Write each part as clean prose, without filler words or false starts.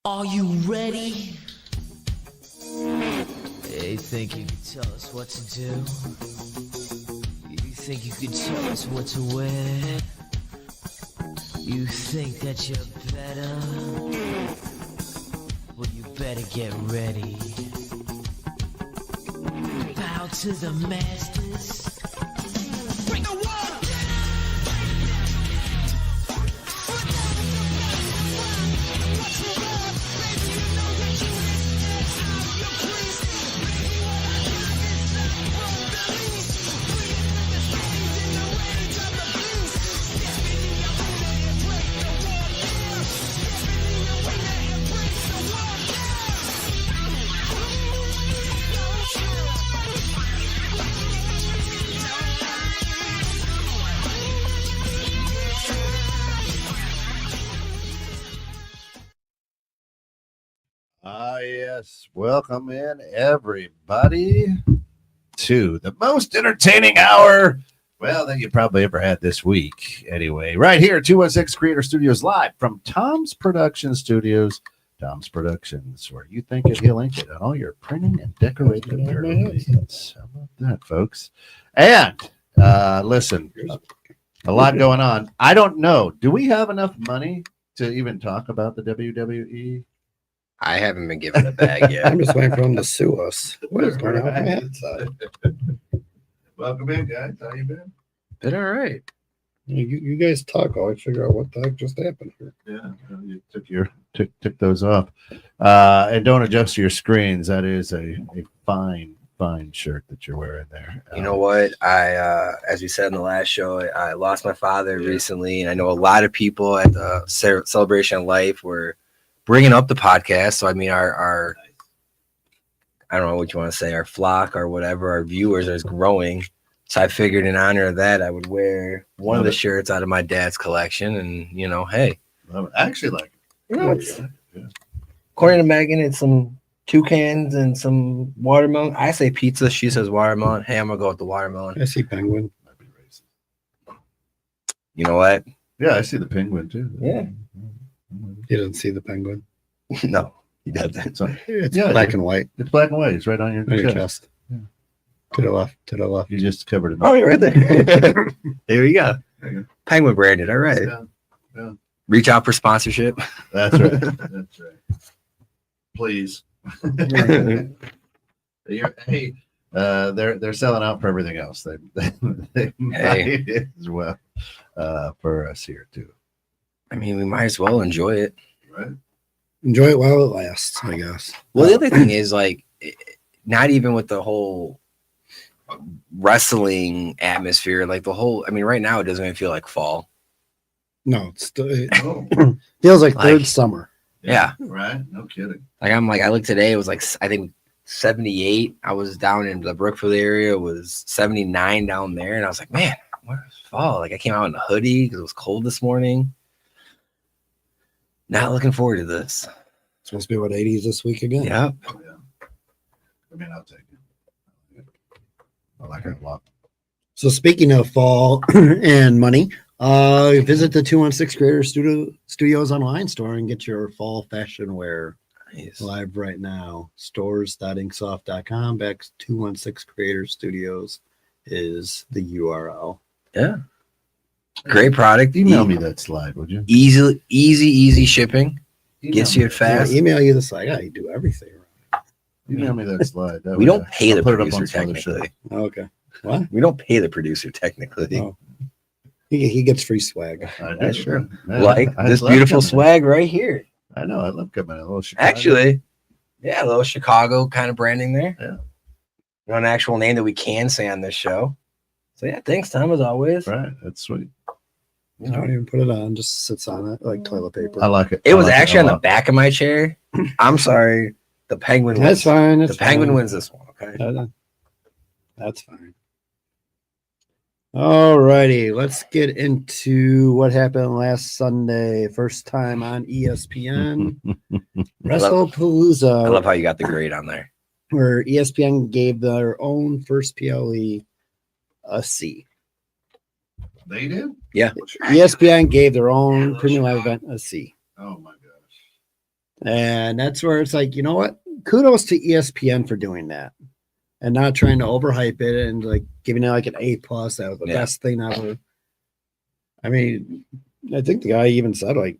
Are you ready? You think you can tell us what to do? You think you can tell us what to wear? You think that you're better? Well, you better get ready. Bow to the masters. Break the wall! Yes. Welcome in, everybody, to the most entertaining hour, well, that you probably ever had this week. Anyway, right here, 216 Creator Studios, live from Tom's Production Studios. Tom's Productions, where you think it, he'll ink it on all your printing and decorating needs. How about that, folks? And listen, a lot going on. I don't know. Do we have enough money to even talk about the WWE? I haven't been given a bag yet. I'm just waiting for them to sue us. What is going on on that side? Welcome in, guys. How you been? Been all right. You guys talk. I'll figure out what the heck just happened here. Yeah, you took those off. And don't adjust your screens. That is a fine shirt that you're wearing there. You know what? I as we said in the last show, I lost my father recently, and I know a lot of people at the Celebration of Life were bringing up the podcast. So I mean, our I don't know what you want to say, our flock or whatever, our viewers is growing. So I figured in honor of that, I would wear one of the shirts out of my dad's collection, and hey, I actually like it. According to Megan, it's some toucans and some watermelon. I say pizza. She says watermelon. Hey, I'm gonna go with the watermelon. I see penguin. You know what? Yeah, I see the penguin too. Yeah. You didn't see the penguin. No, he doesn't. It's black and white. It's black and white. It's right on your chest. Yeah. To the left. To the left. You just covered it. Oh, you're right there. There you go. Penguin branded. All right. Yeah. Reach out for sponsorship. That's right. That's right. Please. They're selling out for everything else. They might as well for us here too. I mean, we might as well enjoy it. Right. Enjoy it while it lasts, I guess. Well, the other thing is, like, not even with the whole wrestling atmosphere, like the whole, I mean, right now it doesn't even feel like fall. No, it feels like third summer. Yeah. Right. No kidding. Like, I looked today, it was like, I think 78. I was down in the Brookfield area, it was 79 down there. And I was like, man, where's fall? Like, I came out in a hoodie because it was cold this morning. Not looking forward to this. It's supposed to be what, 80s this week again? Yeah. Oh, yeah. I mean, I'll take it. I like it a lot. So speaking of fall and money, visit the 216 Creator Studios online store and get your fall fashion wear. Nice. Live right now. Stores.inksoft.com /216 Creator Studios is the URL. Yeah. Great product. Email me that slide, would you? Easy shipping. Gets you it fast. Yeah, email you the slide. I do everything. Email me that slide. We don't pay the producer technically. Okay. What? We don't pay the producer technically. Oh. He gets free swag. That's true. Man, Like this beautiful swag right here. I know. I love coming a little Chicago. Actually, yeah, a little Chicago kind of branding there. Yeah. An actual name that we can say on this show. So yeah, thanks, Tom, as always. Right. That's sweet. I don't even put it on, just sits on it like toilet paper. I like it. It was actually on the back of my chair. I'm sorry. The penguin wins. That's fine. The penguin wins this one, okay? That's fine. All righty, let's get into what happened last Sunday. First time on ESPN. WrestlePalooza. I love how you got the grade on there. Where ESPN gave their own first PLE a C. They did? Yeah. ESPN gave their own premium live event a C. Oh my gosh. And that's where it's like, you know what? Kudos to ESPN for doing that and not trying to overhype it and like giving it like an A plus. That was the best thing ever. I mean, I think the guy even said like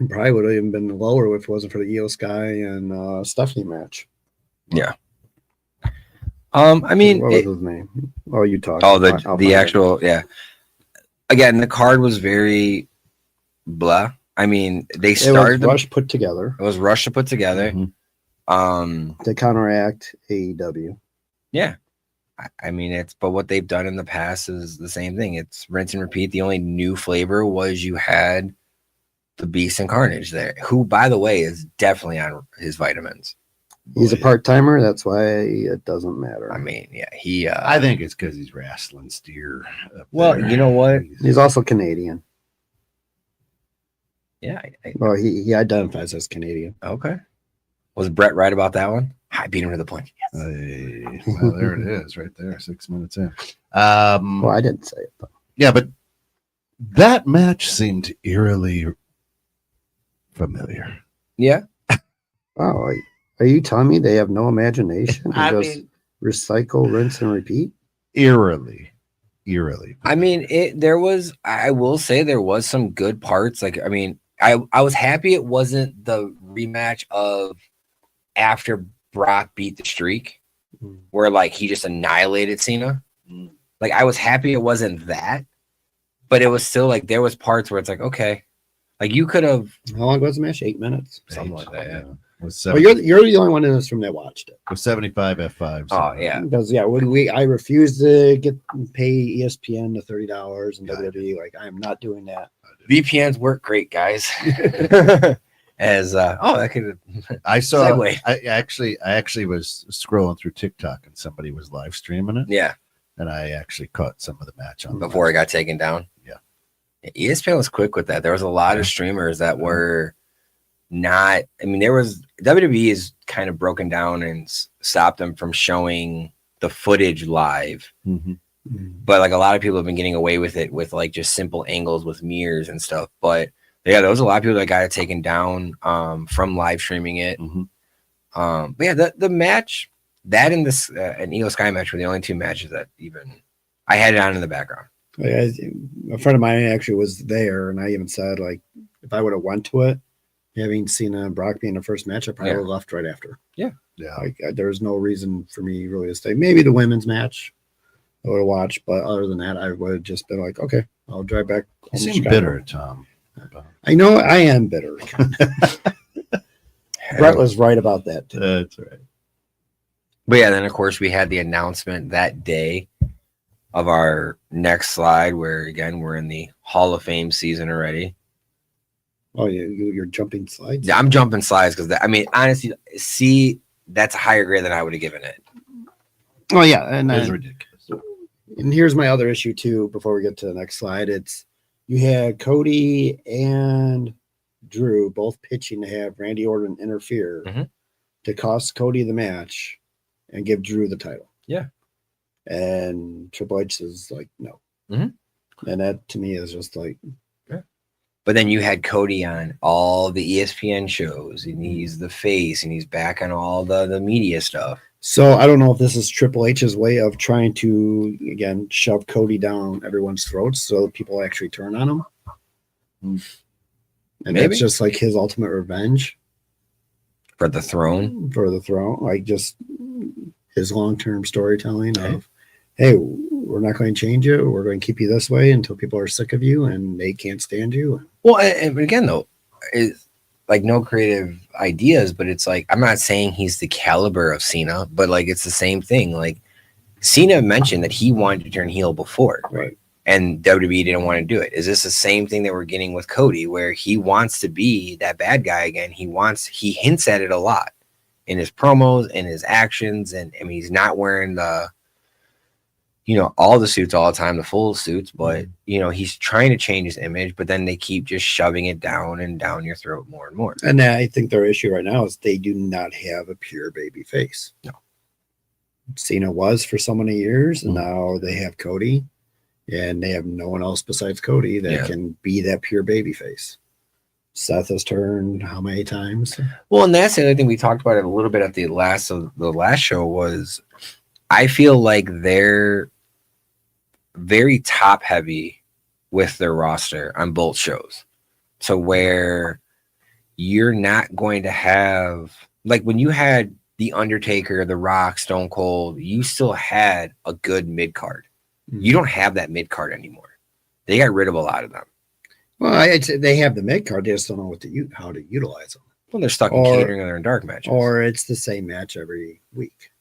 probably would have even been lower if it wasn't for the Io Sky and Stephanie match. Yeah. I mean, what was his name? Oh, you talked. Oh, the actual, yeah. Again, the card was very blah. I mean, they started. It was rushed put together. It was rushed to put together. To counteract AEW. Yeah. I mean, but what they've done in the past is the same thing. It's rinse and repeat. The only new flavor was you had the Beast and Carnage there, who, by the way, is definitely on his vitamins. He's a part-timer. That's why it doesn't matter. I mean, yeah, he. I think it's because he's wrestling steer. Well, you know what? He's also Canadian. Yeah. Well, he identifies as Canadian. Okay. Was Brett right about that one? I beat him to the punch. Yes. Well, there it is, right there. 6 minutes in. Well, I didn't say it, though. Yeah, but that match seemed eerily familiar. Yeah. Oh, are you telling me they have no imagination? Recycle, rinse, and repeat? Eerily. I mean, I will say there was some good parts. Like, I mean, I was happy it wasn't the rematch of after Brock beat the streak, where like he just annihilated Cena. Like, I was happy it wasn't that, but it was still like there was parts where it's like, okay, like you could have. How long was the match? 8 minutes, something like that. Yeah. Oh, you're the only one in this room that watched it. With 75 F5. Oh yeah, because I refuse to pay ESPN the $30 and WWE. Like, I am not doing that. VPNs work great, guys. As that could. I saw. Segue. I actually was scrolling through TikTok and somebody was live streaming it. Yeah, and I actually caught some of the match on before it got taken down. Yeah, ESPN was quick with that. There was a lot of streamers that were. Not, I mean, there was WWE is kind of broken down and stopped them from showing the footage live. But like a lot of people have been getting away with it with like just simple angles with mirrors and stuff. But yeah, there was a lot of people that got it taken down from live streaming it. But yeah, the match that and this and Io Sky match were the only two matches that even I had it on in the background. A friend of mine actually was there, and I even said like if I would have went to it. Having Cena and Brock being the first match, I probably left right after. Yeah. Like there's no reason for me really to stay. Maybe the women's match I would have watched, but other than that, I would have just been like, okay, I'll drive back. You seem bitter, Tom. I know I am bitter. Brett was right about that too. That's right. But yeah, then of course we had the announcement that day of our next slide, where again we're in the Hall of Fame season already. Oh, you're jumping slides? Yeah, I'm jumping slides because I mean, honestly, that's a higher grade than I would have given it. Oh yeah, and it's ridiculous. And here's my other issue too. Before we get to the next slide, it's you had Cody and Drew both pitching to have Randy Orton interfere to cost Cody the match and give Drew the title. Yeah, and Triple H is like no, and that to me is just like. But then you had Cody on all the ESPN shows, and he's the face, and he's back on all the media stuff. So I don't know if this is Triple H's way of trying to, again, shove Cody down everyone's throats so people actually turn on him. And Maybe. That's just like his ultimate revenge. For the throne? For the throne. Like just his long-term storytelling of, hey, we're not going to change you. We're going to keep you this way until people are sick of you and they can't stand you. Well, and again, though, it's like no creative ideas, but it's like, I'm not saying he's the caliber of Cena, but like, it's the same thing. Like Cena mentioned that he wanted to turn heel before, right? And WWE didn't want to do it. Is this the same thing that we're getting with Cody, where he wants to be that bad guy again? He hints at it a lot in his promos and his actions. And I mean, he's not wearing all the suits all the time, the full suits, but he's trying to change his image, but then they keep just shoving it down and down your throat more and more. And I think their issue right now is they do not have a pure baby face. No. Cena was for so many years, and now they have Cody, and they have no one else besides Cody that can be that pure baby face. Seth has turned how many times? Well, and that's the other thing we talked about it a little bit at the last show was I feel like they're very top heavy with their roster on both shows. So where you're not going to have, like when you had The Undertaker, The Rock, Stone Cold, you still had a good mid card. You don't have that mid card anymore. They got rid of a lot of them. Well, I'd say they have the mid card. They just don't know how to utilize them. Well, they're stuck in catering or in dark matches. Or it's the same match every week.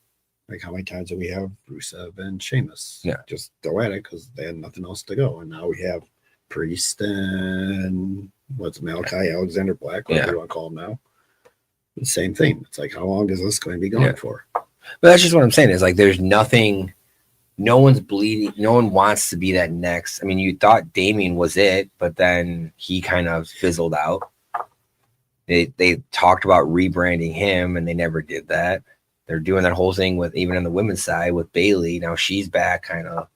Like how many times do we have Rusev and Sheamus? Yeah. Just throw at it because they had nothing else to go. And now we have Priest and Malachi Alexander Black, whatever you want to call him now. The same thing. It's like, how long is this going to be going for? But that's just what I'm saying is like there's nothing, no one's bleeding, no one wants to be that next. I mean, you thought Damien was it, but then he kind of fizzled out. They talked about rebranding him and they never did that. They're doing that whole thing with even on the women's side with Bailey. Now she's back kind of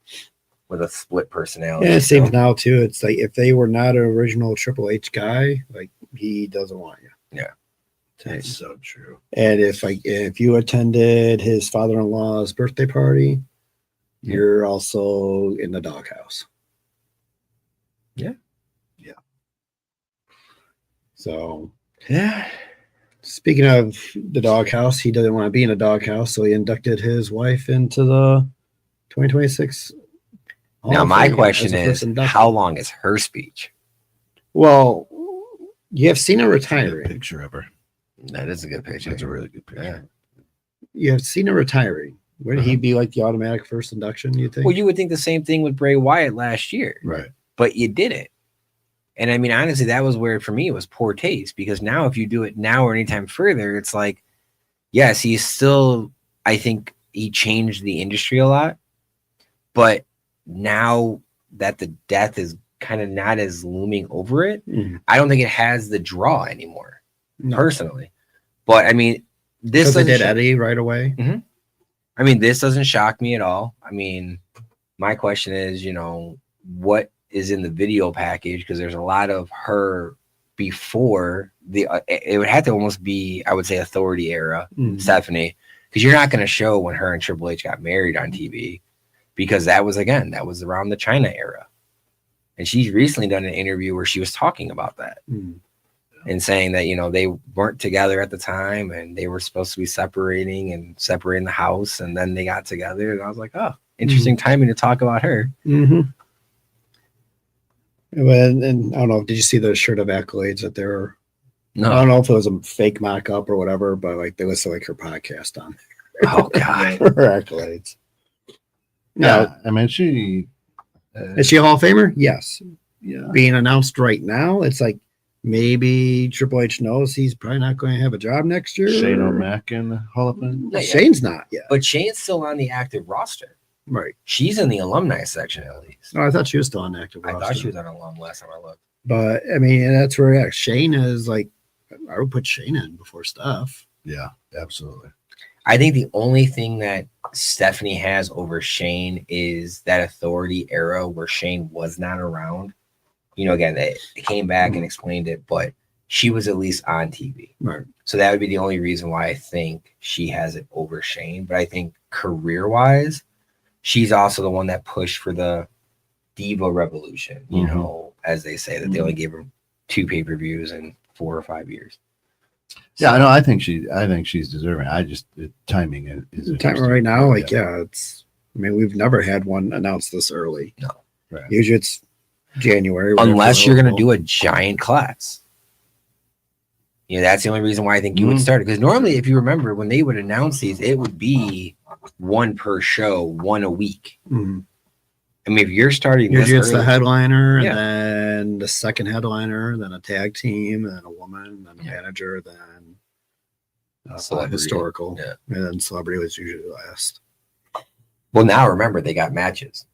with a split personality. Yeah, it seems now too. It's like if they were not an original Triple H guy, like he doesn't want you. Yeah. That's so true. And if you attended his father-in-law's birthday party, you're also in the doghouse. Yeah. Yeah. So yeah. Speaking of the doghouse, he doesn't want to be in a doghouse, so he inducted his wife into the 2026. Now, my question is, how long is her speech? Well, you have Cena retiring. Picture of her. That is a good picture. That's a really good picture. Yeah. You have Cena retiring. Wouldn't he be like the automatic first induction, you think? Well, you would think the same thing with Bray Wyatt last year. Right. But you didn't. And I mean, honestly, that was where, for me, it was poor taste because now if you do it now or anytime further, it's like, yes, he's still, I think he changed the industry a lot. But now that the death is kind of not as looming over it, I don't think it has the draw anymore, personally. But I mean, this they did Eddie right away. Mm-hmm. I mean, this doesn't shock me at all. I mean, my question is, what is in the video package? Because there's a lot of her before the it would have to almost be, I would say, Authority era, Stephanie, because you're not going to show when her and Triple H got married on TV, because that was around the China era, and she's recently done an interview where she was talking about that and saying that they weren't together at the time and they were supposed to be separating the house, and then they got together, and I was like, oh, interesting timing to talk about her. And I don't know, did you see the shirt of accolades that there were? No. I don't know if it was a fake mock-up or whatever, but like they listed like her podcast on there. Oh God. Her accolades. Yeah, I mean, she is she a Hall of Famer? Yes. Yeah. Being announced right now, it's like maybe Triple H knows he's probably not going to have a job next year. Shane O'Mac in the Hall of Fame. Shane's not yet, but Shane's still on the active roster. Right. She's in the alumni section at least. Oh, I thought she was still on active roster. I thought she was on alum last time I looked. But I mean, that's where Shane is like. I would put Shane in before Steph. Yeah, absolutely. I think the only thing that Stephanie has over Shane is that Authority era where Shane was not around. Again, they came back and explained it, but she was at least on TV. Right. So that would be the only reason why I think she has it over Shane. But I think career-wise, she's also the one that pushed for the Diva Revolution, as they say, that they only gave her 2 pay-per-views in 4 or 5 years. Yeah, I know. I think she's deserving. I just the timing is timing right now. It's. I mean, we've never had one announced this early. No, right. Usually it's January, unless you're going to do a giant class. That's the only reason why I think you would start it. Because normally, if you remember, when they would announce these, it would be 1 per show, 1 a week. I mean, if you're starting usually it's the headliner, and Yeah. then the second headliner, then a tag team, and then a woman, then a manager, then Celebrity. historical, Yeah. and then celebrity was usually last. Well, now remember they got matches,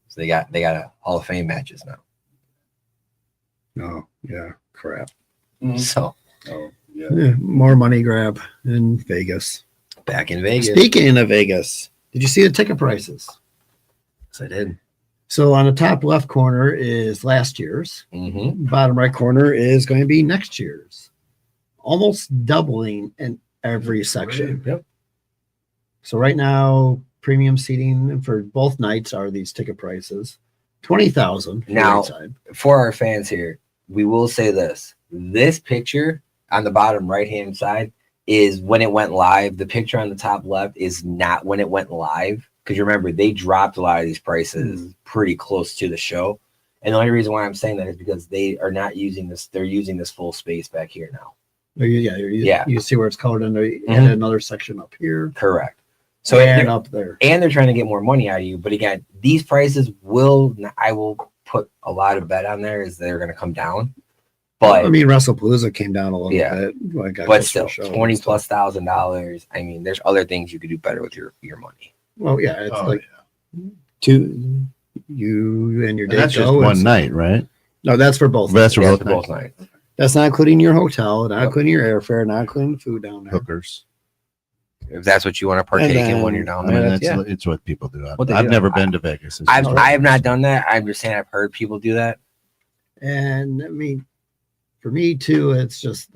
so they got a Hall of Fame matches now. Oh yeah, crap. So Yeah, more money grab in Vegas. back in Vegas, Speaking of Vegas, did you see the ticket prices? yes, I did. So on the top left corner is last year's. Mm-hmm. Bottom right corner is going to be next year's. Almost doubling in every section. Yep. So right now, premium seating for both nights are these ticket prices. 20,000 Now, for our fans here, we will say this. This picture on the bottom right-hand side is when it went live. The picture on the top left is not when it went live. Because you remember, they dropped a lot of these prices pretty close to the show. And the only reason why I'm saying that is because they are not using this. They're using this full space back here now. You see where it's colored in there. And another section up here. Correct. So and up there. And they're trying to get more money out of you. But again, these prices I will put a lot of bet on there is they're going to come down. But I mean, WrestlePalooza came down a little bit. But still, $20,000+. I mean, there's other things you could do better with your money. Well, yeah, it's two, you and your date. That's just one night, right? No, that's for both. That's for both nights. That's not including your hotel, not including your airfare, not including the food down there. Hookers. If that's what you want to partake in when you're down there. It's what people do. I've never been to Vegas. I have not done that. I'm just saying I've heard people do that. And I mean, for me too, it's just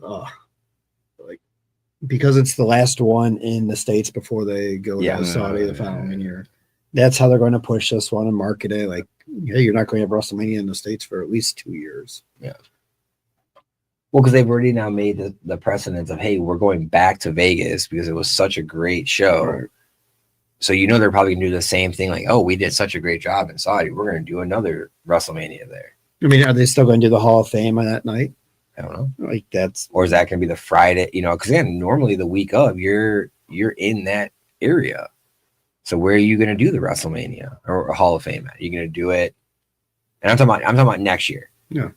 because it's the last one in the States before they go to Saudi the following year. That's how they're going to push this one and market it. Like, hey, you're not going to have WrestleMania in the States for at least 2 years. Yeah. Well, because they've already now made the precedence of, hey, we're going back to Vegas because it was such a great show. Right. So they're probably going to do the same thing. Like, oh, we did such a great job in Saudi. We're going to do another WrestleMania there. I mean, are they still going to do the Hall of Fame on that night? I don't know. Like or is that going to be the Friday? Because again, normally the week of you're in that area. So where are you going to do the WrestleMania or Hall of Fame at? Are you going to do it? And I'm talking about next year. Yeah.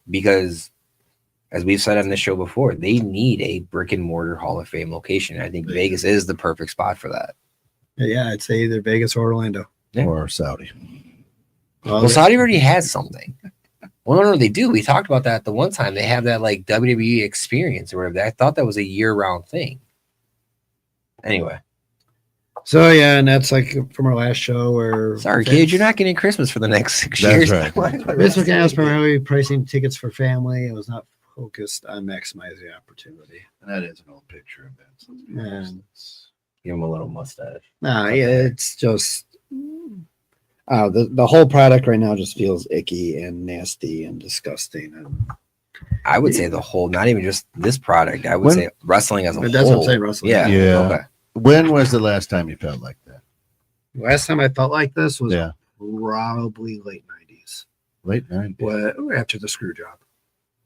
Because as we've said on this show before, they need a brick and mortar Hall of Fame location. I think Vegas is the perfect spot for that. Yeah, I'd say either Vegas or Orlando or Saudi. Well, Saudi already has something. Well, no, they do. We talked about that the one time. They have that like WWE experience or whatever. I thought that was a year-round thing. Anyway. So, yeah, and that's like from our last show where... Sorry, kids, you're not getting Christmas for the next 6 years. That's right. This weekend was primarily pricing tickets for family. It was not focused on maximizing opportunity. And that is an old picture of that. And give him a little mustache. Nah, yeah, it's just... the whole product right now just feels icky and nasty and disgusting. And I would say the whole, not even just this product. I would say wrestling as a whole. That's what I'm saying, wrestling. Yeah. Okay. When was the last time you felt like that? Last time I felt like this was probably late 90s. Late 90s. After the screw job.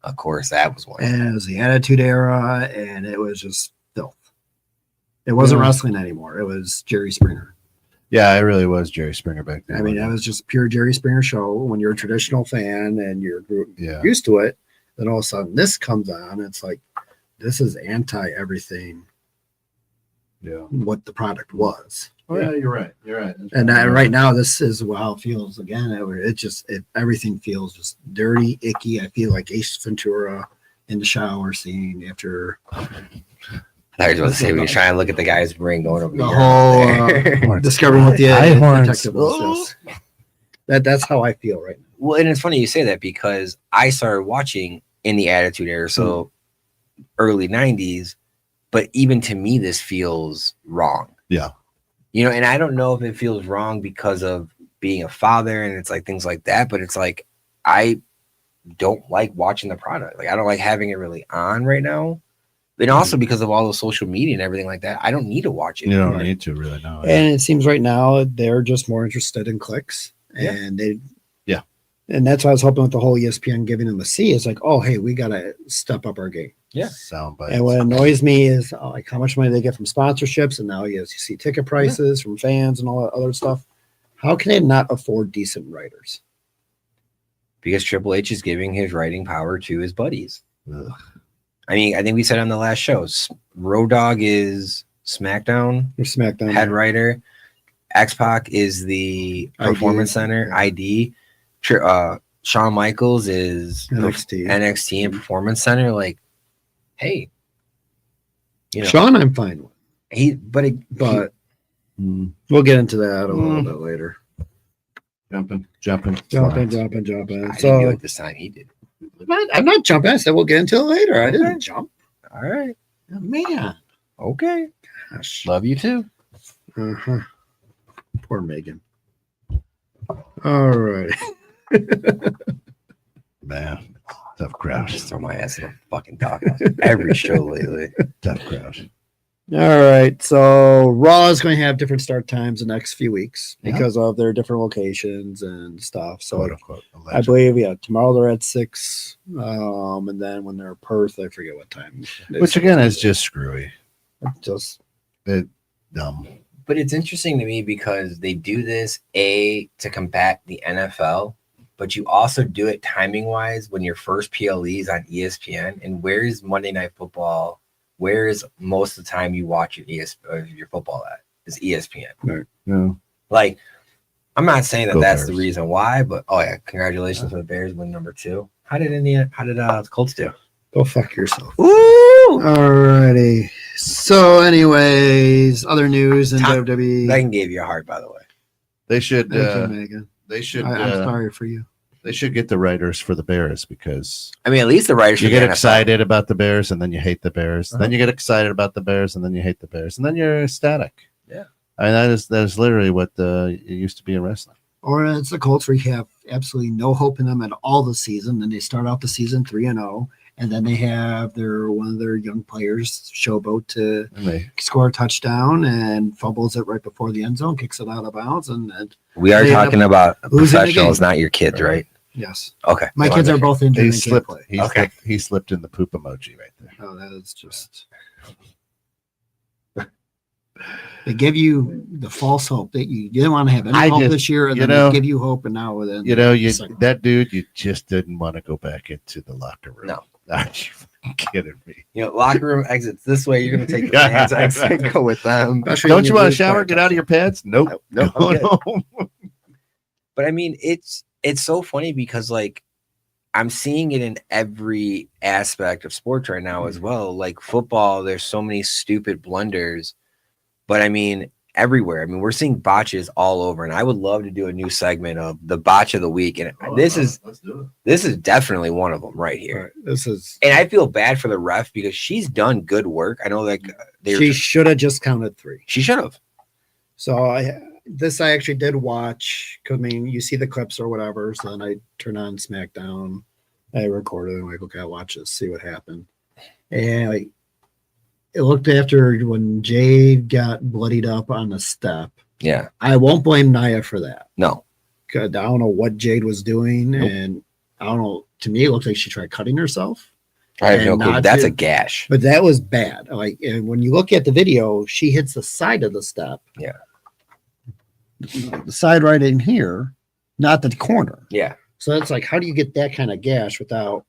Of course, that was one. And it was the Attitude Era, and it was just filth. It wasn't wrestling anymore. It was Jerry Springer. Yeah, it really was Jerry Springer back then. I mean, that was just pure Jerry Springer show. When you're a traditional fan and you're used to it, then all of a sudden this comes on. It's like, this is anti everything. Yeah, what the product was. Oh yeah, you're right. You're right. And right now, this is how it feels again. Everything feels just dirty, icky. I feel like Ace Ventura in the shower scene after. I was about to say we were trying to look at the guy's ring going over the whole discovering what the detective was. That's how I feel right now. Well, and it's funny you say that because I started watching in the Attitude Era, so early 90s. But even to me, this feels wrong. Yeah. And I don't know if it feels wrong because of being a father and it's like things like that. But it's like, I don't like watching the product. Like, I don't like having it really on right now. And also because of all the social media and everything like that, I don't need to watch it. You don't need to really know. And it seems right now they're just more interested in clicks. And and that's why I was hoping with the whole ESPN giving them a C. It's like, oh, hey, we got to step up our game. Yeah. Soundbite. And what annoys me is like how much money they get from sponsorships. And now you see ticket prices from fans and all that other stuff. How can they not afford decent writers? Because Triple H is giving his writing power to his buddies. Ugh. I mean, I think we said on the last show, Road Dogg is SmackDown head writer. X-Pac is the Performance Center ID. Shawn Michaels is NXT and Performance Center. Like, hey, Shawn, I'm fine with. But we'll get into that a little bit later. Jumping. Jumping. I didn't do So it this time. He did. I'm not jumping. I said we'll get into it later. I didn't jump. All right. Man. Okay. Gosh. Love you too. Uh-huh. Poor Megan. All right. Man, tough crowd. Just throw my ass in the fucking doghouse every show lately. Tough crowd. All right. So Raw is going to have different start times the next few weeks Yeah. because of their different locations and stuff. So Quote unquote. I believe, tomorrow they're at 6. And then when they're Perth, I forget what time. Which again is just screwy. Just Dumb. But it's interesting to me because they do this to combat the NFL, but you also do it timing wise when your first PLE is on ESPN. And where is Monday Night Football? Where is most of the time you watch your football at? Is ESPN. right. No. Like, I'm not saying that Go that's Bears. the reason why, but congratulations for the Bears win number 2. How did the Colts do? Go fuck yourself. Ooh! Alrighty. So, anyways, other news in Tom- WWE. Megan gave you a heart, by the way. They should. Thank you, Megan. They should. I'm sorry for you. They should get the writers for the Bears because I mean, at least the writers you for get the NFL. excited about the Bears and then you hate the Bears. Uh-huh. Then you get excited about the Bears and then you hate the Bears and then you're ecstatic. Yeah. I mean that is literally what it used to be in wrestling. Or it's the Colts where you have absolutely no hope in them at all this season. Then they start out the season 3-0, and then they have one of their young players showboat to And they score a touchdown and fumbles it right before the end zone, kicks it out of bounds, and We are They end talking up about losing the professionals, game. not your kids, right? yes, Okay. my kids are both injured he and can't slipped. play. He slipped in the poop emoji right there. Oh, that is just. They give you the false hope that you didn't want to have any hope this year, and you then know- they give you hope, and now then second. That dude, you just didn't want to go back into the locker room. No. Are you fucking kidding me? Locker room exits this way. You're going to take the fans exit and go with them. Especially Don't when you want to lose shower? by- Get out of your pants? Nope. Nope, I'm Going good. home. But I mean, it's so funny because like I'm seeing it in every aspect of sports right now as well. Like football, there's so many stupid blunders, but I mean everywhere. I mean, we're seeing botches all over, and I would love to do a new segment of the botch of the week. And Let's do this is definitely one of them right here. Right, this is. And I feel bad for the ref because she's done good work. I know like She should have just counted 3. she should have. So I actually did watch. 'Cause, I mean, you see the clips or whatever. So then I turn on SmackDown. I recorded and I'm like, okay, I'll watch this, see what happened. And like, it looked after when Jade got bloodied up on the step. Yeah. I won't blame Nia for that. No. 'Cause I don't know what Jade was doing, Nope. and I don't know. To me, it looked like she tried cutting herself. I have And no clue. not That's to- a gash. But that was bad. Like, and when you look at the video, she hits the side of the step. Yeah. The side right in here, not the corner. Yeah. So it's like, how do you get that kind of gash without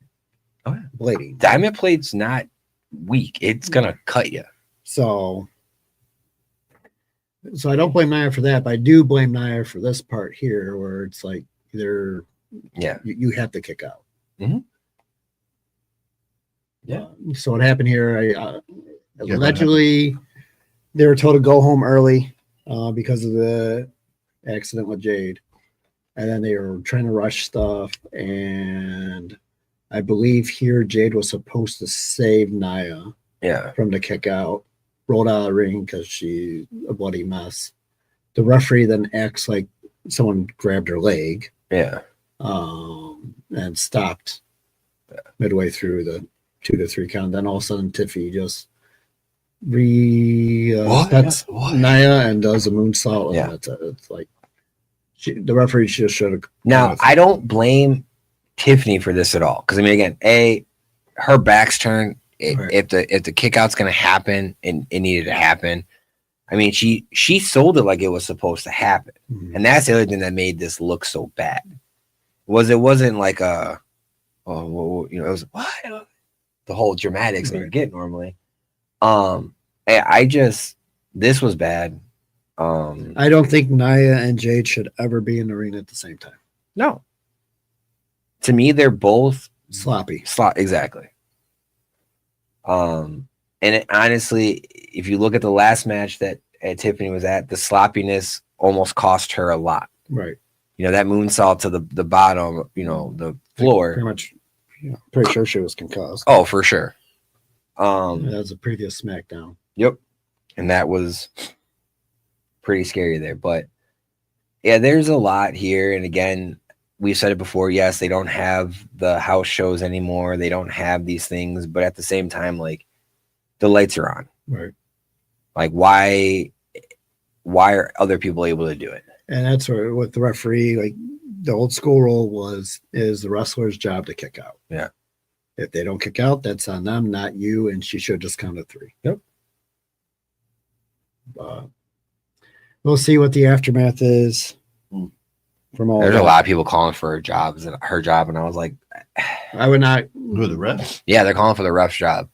Oh, yeah. bleeding? Diamond plate's not weak. It's gonna cut you. So I don't blame Nia for that, but I do blame Nia for this part here, where it's like either Yeah. you have to kick out. Mhm. Yeah. So what happened here? Yeah, Allegedly, they were told to go home early because of the accident with Jade, and then they were trying to rush stuff. And I believe here Jade was supposed to save Nia Yeah. from the kick out, rolled out of the ring because she's a bloody mess. The referee then acts like someone grabbed her leg Yeah. and stopped midway through the 2 to 3 count. Then all of a sudden, Tiffy just pets What? Nia and does a moonsault. And Yeah. that's it. It's like the referee just should have. Now, I don't blame Tiffany for this at all. Because I mean, again, her back's turned. Right. If the kick out's gonna happen and it needed to happen, I mean, she sold it like it was supposed to happen. Mhm. And that's the other thing that made this look so bad. It wasn't like it was what the whole dramatics that you Right. get normally. This was bad. I don't think Nia and Jade should ever be in the ring at the same time. No. To me, they're both Sloppy. exactly. Honestly, if you look at the last match that Tiffany was at, the sloppiness almost cost her a lot. Right. that moonsault to the bottom, the floor. Pretty much, pretty sure she was concussed. Oh, for sure. That was a previous SmackDown. Yep. And that was pretty scary there. But yeah, there's a lot here. And again, we've said it before. Yes, they don't have the house shows anymore. They don't have these things. But at the same time, like, the lights are on. Right. Like, why are other people able to do it? And that's where with the referee, like the old school rule is the wrestler's job to kick out. Yeah. If they don't kick out, that's on them, not you. And she should just count to 3. Yep. We'll see what the aftermath is from all. There's that. a lot of people calling for her job, and I was like, I would not. Who, the refs? yeah, they're calling for the ref's job.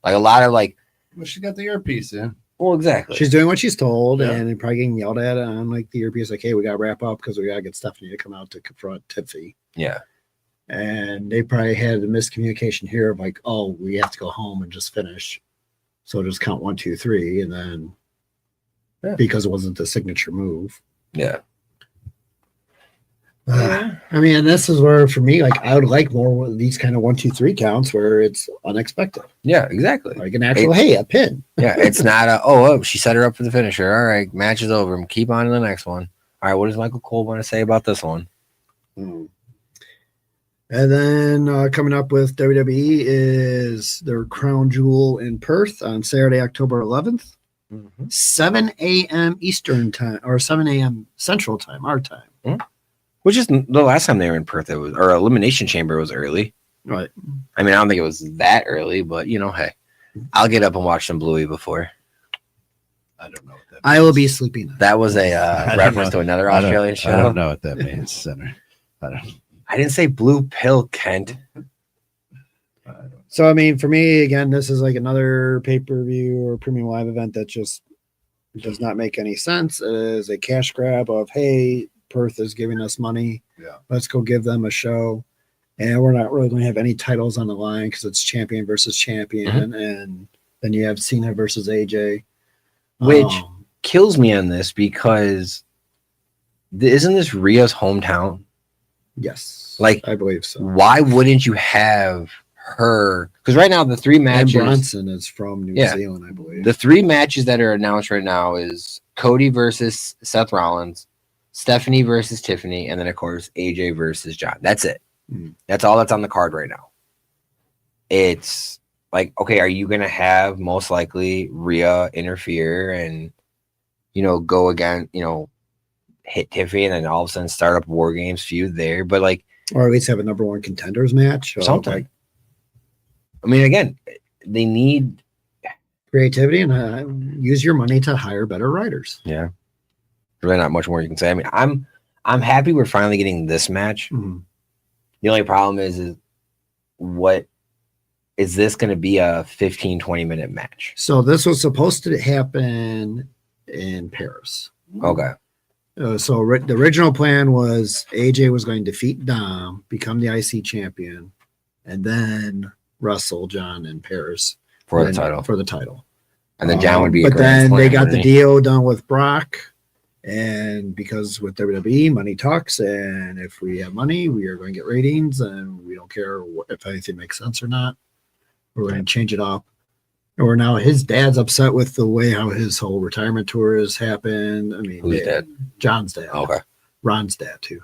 Like a lot of like, Well, she got the earpiece in. well, exactly. She's doing what she's told, Yeah. and probably getting yelled at on like the earpiece, like, "Hey, we got to wrap up because we got to get Stephanie to come out to confront Tiffy." Yeah. And they probably had a miscommunication here of like, "Oh, we have to go home and just finish, so just count 1, 2, 3, and then because it wasn't the signature move." Yeah. I mean, and this is where for me, like, I would like more of these kind of 1, 2, 3 counts where it's unexpected, Yeah, exactly. like an actual a pin. Yeah, it's not a she set her up for the finisher. All right, match is over. Keep on to the next one. All right, what does Michael Cole want to say about this one? And then coming up with WWE is their Crown Jewel in Perth on Saturday, October 11th, 7 a.m. Eastern time or 7 a.m. Central time, our time. Which is the last time they were in Perth, or Elimination Chamber was early. Right. I mean, I don't think it was that early, but hey, I'll get up and watch some Bluey before. I don't know what that means. I will be sleeping. That was a reference to another Australian show. I don't know what that means, Center. I didn't say blue pill, Kent. So, I mean, for me, again, this is like another pay-per-view or premium live event that just does not make any sense. It is a cash grab of, hey, Perth is giving us money. Yeah. Let's go give them a show. And we're not really going to have any titles on the line because it's champion versus champion. And then you have Cena versus AJ. Which kills me on this because isn't this Rhea's hometown? Yes. Like, I believe so. Why wouldn't you have her? Because right now the 3 matches. And Bronson is from New Zealand, I believe. The 3 matches that are announced right now is Cody versus Seth Rollins, Stephanie versus Tiffany, and then of course AJ versus John. That's it. That's all that's on the card right now. It's like, okay, are you gonna have most likely Rhea interfere and go again, hit Tiffany and then all of a sudden start up War Games feud there, but like, or at least have a number 1 contenders match or something. Like, I mean, again, they need creativity and use your money to hire better writers. Yeah. Really not much more you can say. I mean, I'm happy we're finally getting this match. The only problem is what is this going to be a 15-20 minute match? So this was supposed to happen in Paris. Okay. So the original plan was AJ was going to defeat Dom, become the IC champion, and then wrestle John in Paris for the title. And then John would be. But then they got the deal done with Brock. And because with WWE, money talks, and if we have money, we are going to get ratings, and we don't care if anything makes sense or not. We're going to change it up. Or now his dad's upset with the way how his whole retirement tour has happened. I mean, who's dad? John's dad. Okay. Ron's dad too.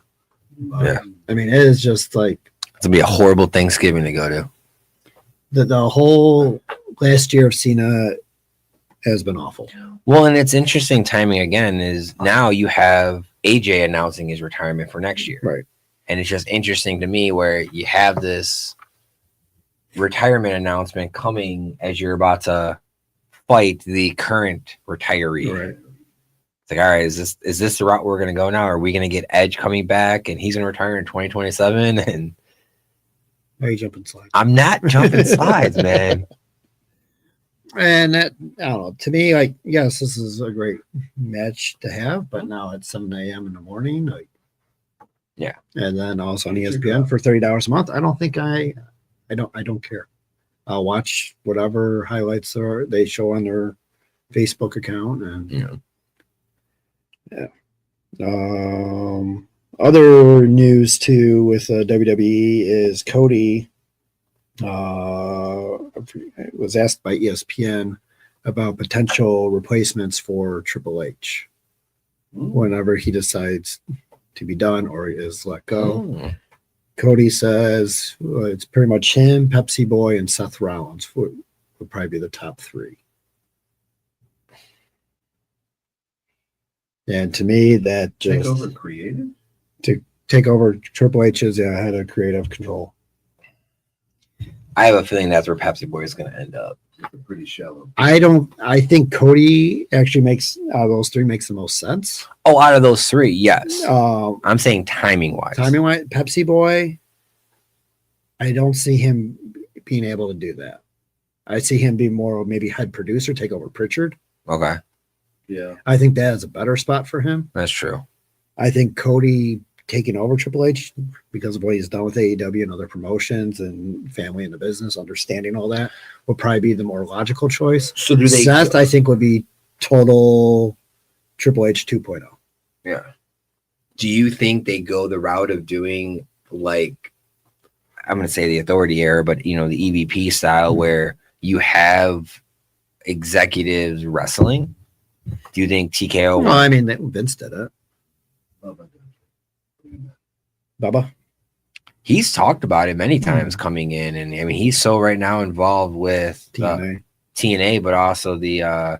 Yeah. I mean, it is just like it's gonna be a horrible Thanksgiving to go to. The whole last year of Cena has been awful. Well, and it's interesting timing again is now you have AJ announcing his retirement for next year. Right. And it's just interesting to me where you have this retirement announcement coming as you're about to fight the current retiree. Right. It's like, all right, is this the route we're going to go now? Are we going to get Edge coming back and he's going to retire in 2027? And why are you jumping slides? I'm not jumping slides, man. And that, I don't know, to me, like, yes, this is a great match to have, but now it's 7 a.m. in the morning. Like, yeah. And then also on ESPN for $30 a month. I don't think I don't care. I'll watch whatever highlights they show on their Facebook account. And Other news too with WWE is Cody was asked by ESPN about potential replacements for Triple H whenever he decides to be done or is let go. Cody says it's pretty much him, Pepsi Boy, and Seth Rollins would probably be the top three. And to me, that just Take over creative? To take over Triple H's head of creative control. I have a feeling that's where Pepsi Boy is going to end up. Pretty shallow. I think Cody actually makes out of those three makes the most sense. Oh, out of those three, yes. I'm saying timing wise. Pepsi Boy, I don't see him being able to do that. I see him be more maybe head producer, take over Pritchard. Okay. Yeah. I think that is a better spot for him. That's true. I think Cody taking over Triple H because of what he's done with AEW and other promotions and family in the business, understanding all that, would probably be the more logical choice. So do they? Seth, I think, would be total Triple H 2.0. Yeah. Do you think they go the route of doing like, I'm going to say the Authority era, but the EVP style where you have executives wrestling? Do you think TKO? Well, I mean, Vince did it. Bubba? He's talked about it many times coming in, and I mean, he's so right now involved with TNA, but also the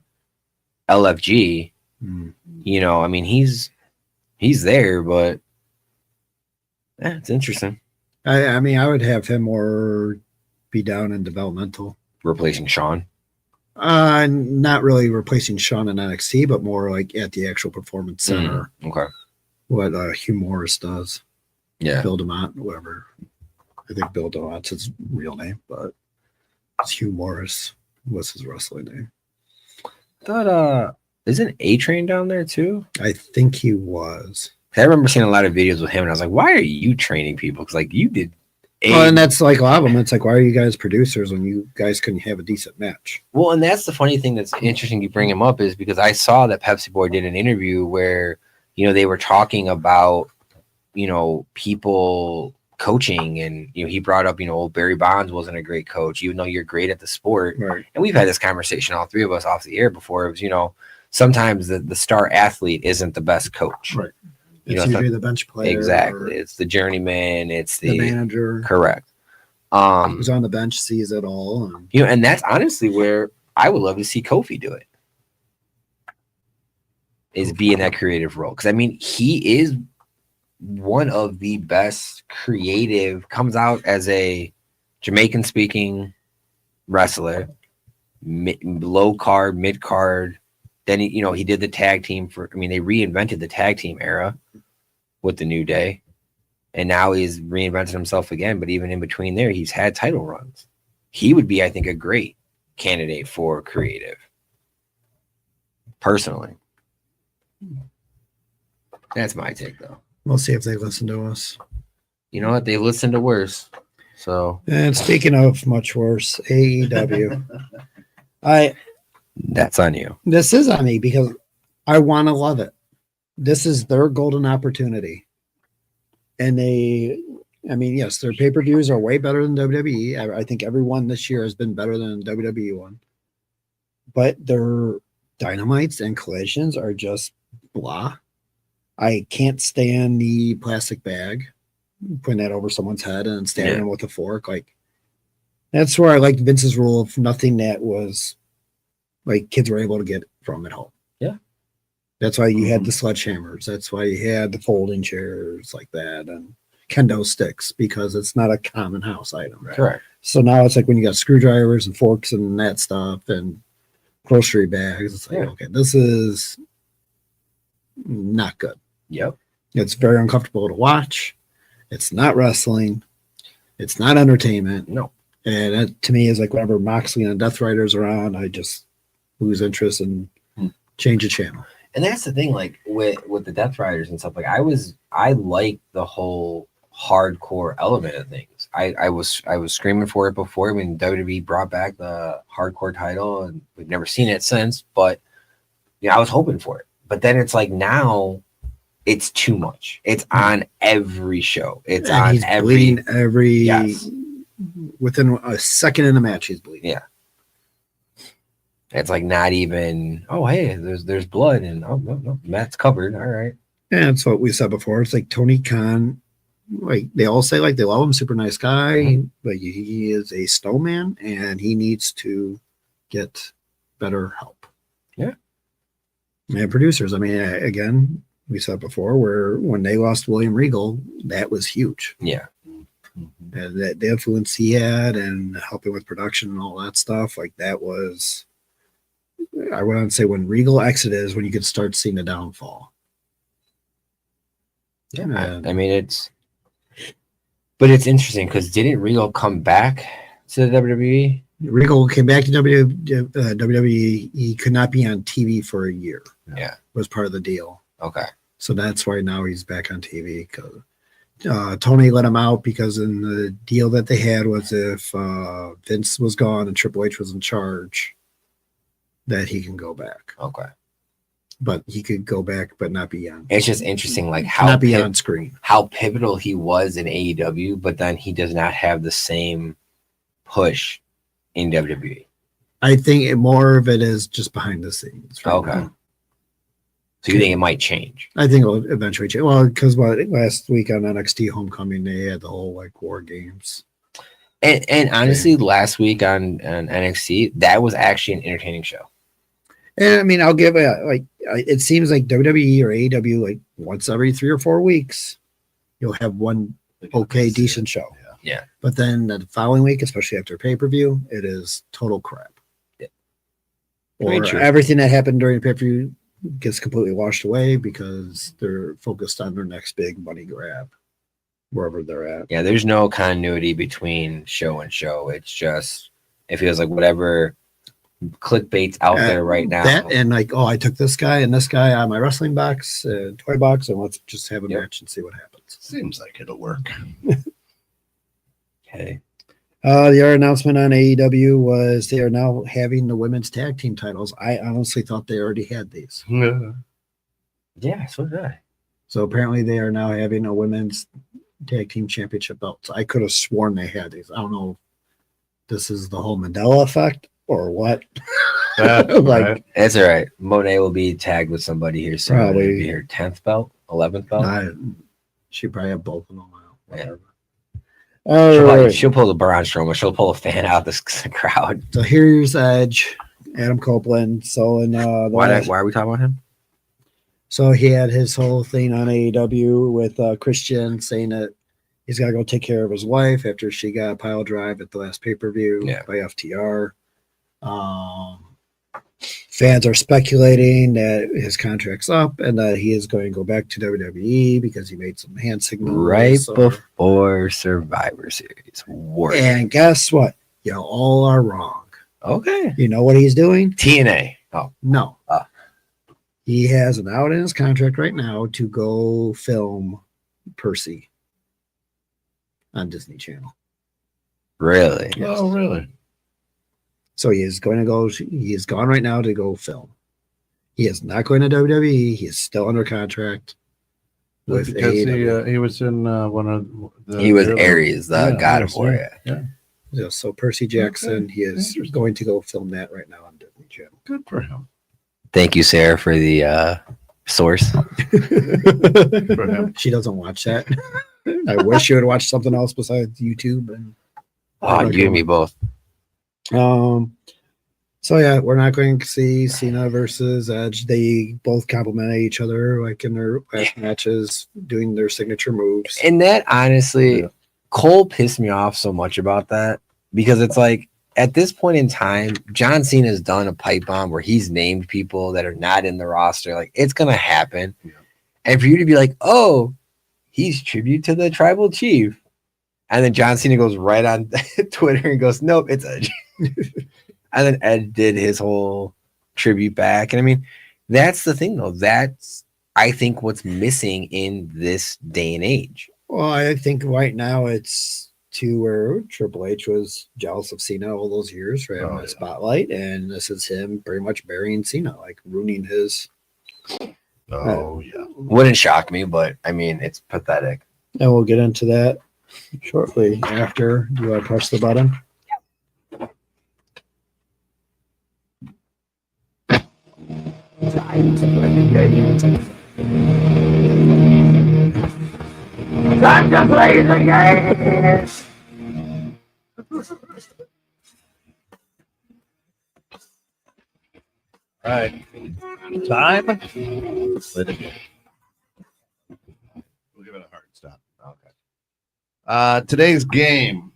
LFG. I mean, he's there, but it's interesting. I mean, I would have him more be down in developmental, replacing Sean. Not really replacing Sean in NXT, but more like at the actual performance center. Okay. What Hugh Morris does. Yeah. Bill DeMott, whatever. I think Bill DeMott's his real name, but it's Hugh Morris was his wrestling name. I thought isn't A-Train down there too? I think he was. I remember seeing a lot of videos with him, and I was like, why are you training people? Because like you did. Well, and that's like a lot of them. It's like, why are you guys producers when you guys couldn't have a decent match? Well, and that's the funny thing that's interesting you bring him up is because I saw that Pepsi Boy did an interview where, they were talking about, people coaching, and he brought up, old Barry Bonds wasn't a great coach, even though you're great at the sport. Right. And we've had this conversation, all three of us, off the air before. It was, sometimes the star athlete isn't the best coach. Right. It's usually the bench player. Exactly. It's the journeyman. It's the manager. Correct. Who's on the bench sees it all. And that's honestly where I would love to see Kofi do it. Is be in that creative role. Because I mean, he is one of the best creative, comes out as a Jamaican speaking wrestler, low card, mid card. Then he did the tag team they reinvented the tag team era with the New Day, and now he's reinvented himself again. But even in between there, he's had title runs. He would be, I think, a great candidate for creative. Personally, that's my take, though. We'll see if they listen to us. You know what? They listened to worse. So, and speaking of much worse, AEW. That's on you. This is on me because I want to love it. This is their golden opportunity. And yes, their pay-per-views are way better than WWE. I think every one this year has been better than the WWE one. But their dynamites and collisions are just blah. I can't stand the plastic bag, putting that over someone's head and stabbing them with a fork. Like, that's where I liked Vince's rule of nothing that was like kids were able to get from at home. Yeah. That's why you had the sledgehammers. That's why you had the folding chairs like that and kendo sticks, because it's not a common house item. Right? Correct. So now it's like when you got screwdrivers and forks and that stuff and grocery bags, it's like, okay, this is not good. Yep. It's very uncomfortable to watch. It's not wrestling. It's not entertainment. No. And that to me is like whenever Moxley and Death Riders are on, I just lose interest and change the channel. And that's the thing, like with the Death Riders and stuff, like I like the whole hardcore element of things. I was screaming for it before when WWE brought back the hardcore title, and we've never seen it since, but I was hoping for it. But then it's like now it's too much. It's on every show. It's And on he's every. bleeding every Yes. within a second in the match. He's bleeding. Yeah. It's like not even. Oh, hey, there's blood, and oh no, Matt's covered. All right. And that's what we said before. It's like Tony Khan. Like they all say, like they love him, super nice guy, but he is a snowman, and he needs to get better help. Yeah. And producers. I mean, again, we said before, where when they lost William Regal, that was huge. Yeah. And that the influence he had and helping with production and all that stuff, like that was, I would say when Regal exited is when you could start seeing the downfall. Yeah. I mean, but it's interesting because didn't Regal come back to the WWE? Regal came back to WWE. He could not be on TV for a year. Yeah. Was part of the deal. Okay. So that's why now he's back on TV. Because Tony let him out because in the deal that they had was if Vince was gone and Triple H was in charge, that he can go back. Okay. But he could go back, but not be on. It's just interesting, like how not be on screen. How pivotal he was in AEW, but then he does not have the same push in WWE. I think more of it is just behind the scenes. Right Okay. now. So you think it might change? I think it'll eventually change. Well, because last week on NXT Homecoming, they had the whole like War Games. And honestly, last week on NXT, that was actually an entertaining show. And I mean, I'll give it like it seems like WWE or AEW like once every 3 or 4 weeks, you'll have one okay decent show. Yeah. But then the following week, especially after pay-per-view, it is total crap. Yeah. Or everything that happened during pay-per-view gets completely washed away because they're focused on their next big money grab wherever they're at. Yeah, there's no continuity between show and show. It's just it feels like whatever clickbait's out there right now. That and like, oh, I took this guy and this guy on my wrestling box, toy box, and let's just have a match and see what happens. Seems like it'll work. Okay. The other announcement on AEW was they are now having the women's tag team titles. I honestly thought they already had these. Yeah, so did I. So apparently they are now having a women's tag team championship belts. I could have sworn they had these. I don't know if this is the whole Mandela effect or what. Like That's all right. Monet will be tagged with somebody here soon. Probably. It'll be her 10th belt, 11th belt. She probably have both of them out. Whatever. She'll pull the Braun Strowman. She'll pull a fan out this crowd. So here's Edge, Adam Copeland. So in Why are we talking about him? So he had his whole thing on AEW with Christian saying that he's got to go take care of his wife after she got a pile drive at the last pay-per-view by FTR. Fans are speculating that his contract's up and that he is going to go back to WWE because he made some hand signals right before Survivor Series. And guess what? You all are wrong. Okay. You know what he's doing? TNA. Oh. No. He has an out in his contract right now to go film Percy on Disney Channel. Really? Yes. Oh, really? So he is going to go. He is gone right now to go film. He is not going to WWE. He is still under contract with because AEW. he was in one of the. He was Ares, the God of War. Yeah. So Percy Jackson, he is going to go film that right now on Disney Channel. Good for him. Thank you, Sarah, for the source. For him. She doesn't watch that. I wish she would watch something else besides YouTube. And you and me both. So yeah, we're not going to see Cena versus Edge. They both complement each other, like in their last matches, doing their signature moves. And that honestly, Cole pissed me off so much about that because it's like at this point in time, John Cena's done a pipe bomb where he's named people that are not in the roster. Like it's gonna happen, and for you to be like, "Oh, he's tribute to the tribal chief," and then John Cena goes right on Twitter and goes, "Nope, it's Edge." And then Ed did his whole tribute back. And I mean, that's the thing, though. That's, I think, what's missing in this day and age. Well, I think right now it's to where Triple H was jealous of Cena all those years for having a spotlight. And this is him pretty much burying Cena, like ruining his Oh yeah. Wouldn't shock me, but I mean, it's pathetic. And we'll get into that shortly after. Do you want to press the button? Time to play the game. All right. Time. Let it go. We'll give it a hard stop. Okay. Today's game.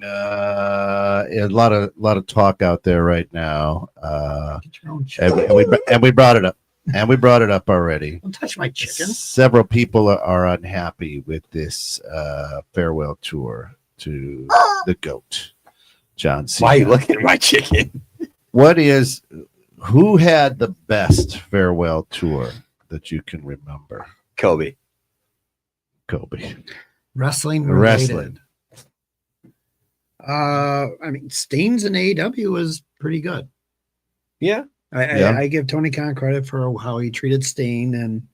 A lot of talk out there right now. Get your own chicken. And we brought it up. And we brought it up already. Don't touch my chicken. Several people are unhappy with this farewell tour to the GOAT, John Cena. Why are you looking at my chicken? Who had the best farewell tour that you can remember? Kobe. Wrestling. Wrestling. I mean, Sting's in AEW was pretty good. Yeah. I give Tony Khan credit for how he treated Sting, and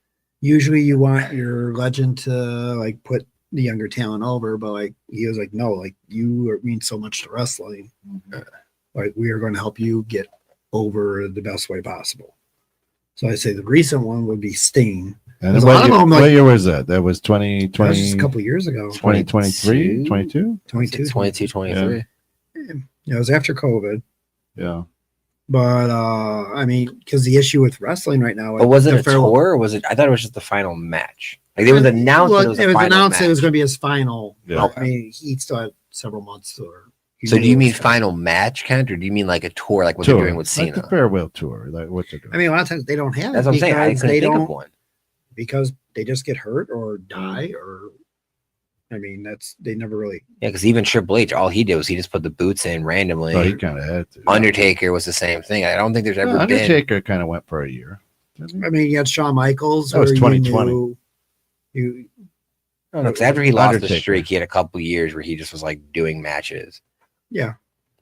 usually you want your legend to like put the younger talent over, but like he was like, no, like you mean so much to wrestling, like we are going to help you get over the best way possible. So I say the recent one would be Sting. And what year was that? That was 2020. That was just a couple years ago. 2023, 22, 23. Yeah, it was after COVID. Yeah. But I mean, because the issue with wrestling right now, But was it a tour or was it? I thought it was just the final match. Like it was announced. Well, it was announced match. it was going to be his final. Yeah. I mean, he still had several months. So do you mean final match, Kent, or do you mean like a tour, like what they're doing with Cena? Like the farewell tour, like what they're doing. I mean, a lot of times they don't have That's it what I'm saying. I because couldn't they think of don't one. because they just get hurt or die or. I mean, they never really. Yeah, because even Triple H, all he did was he just put the boots in randomly. Oh, he kind of had to. Undertaker was the same thing. I don't think there's ever been. Undertaker kind of went for a year. I mean, you had Shawn Michaels. That was 2020. Because after he lost the Undertaker. streak, he had a couple years where he just was like doing matches. Yeah.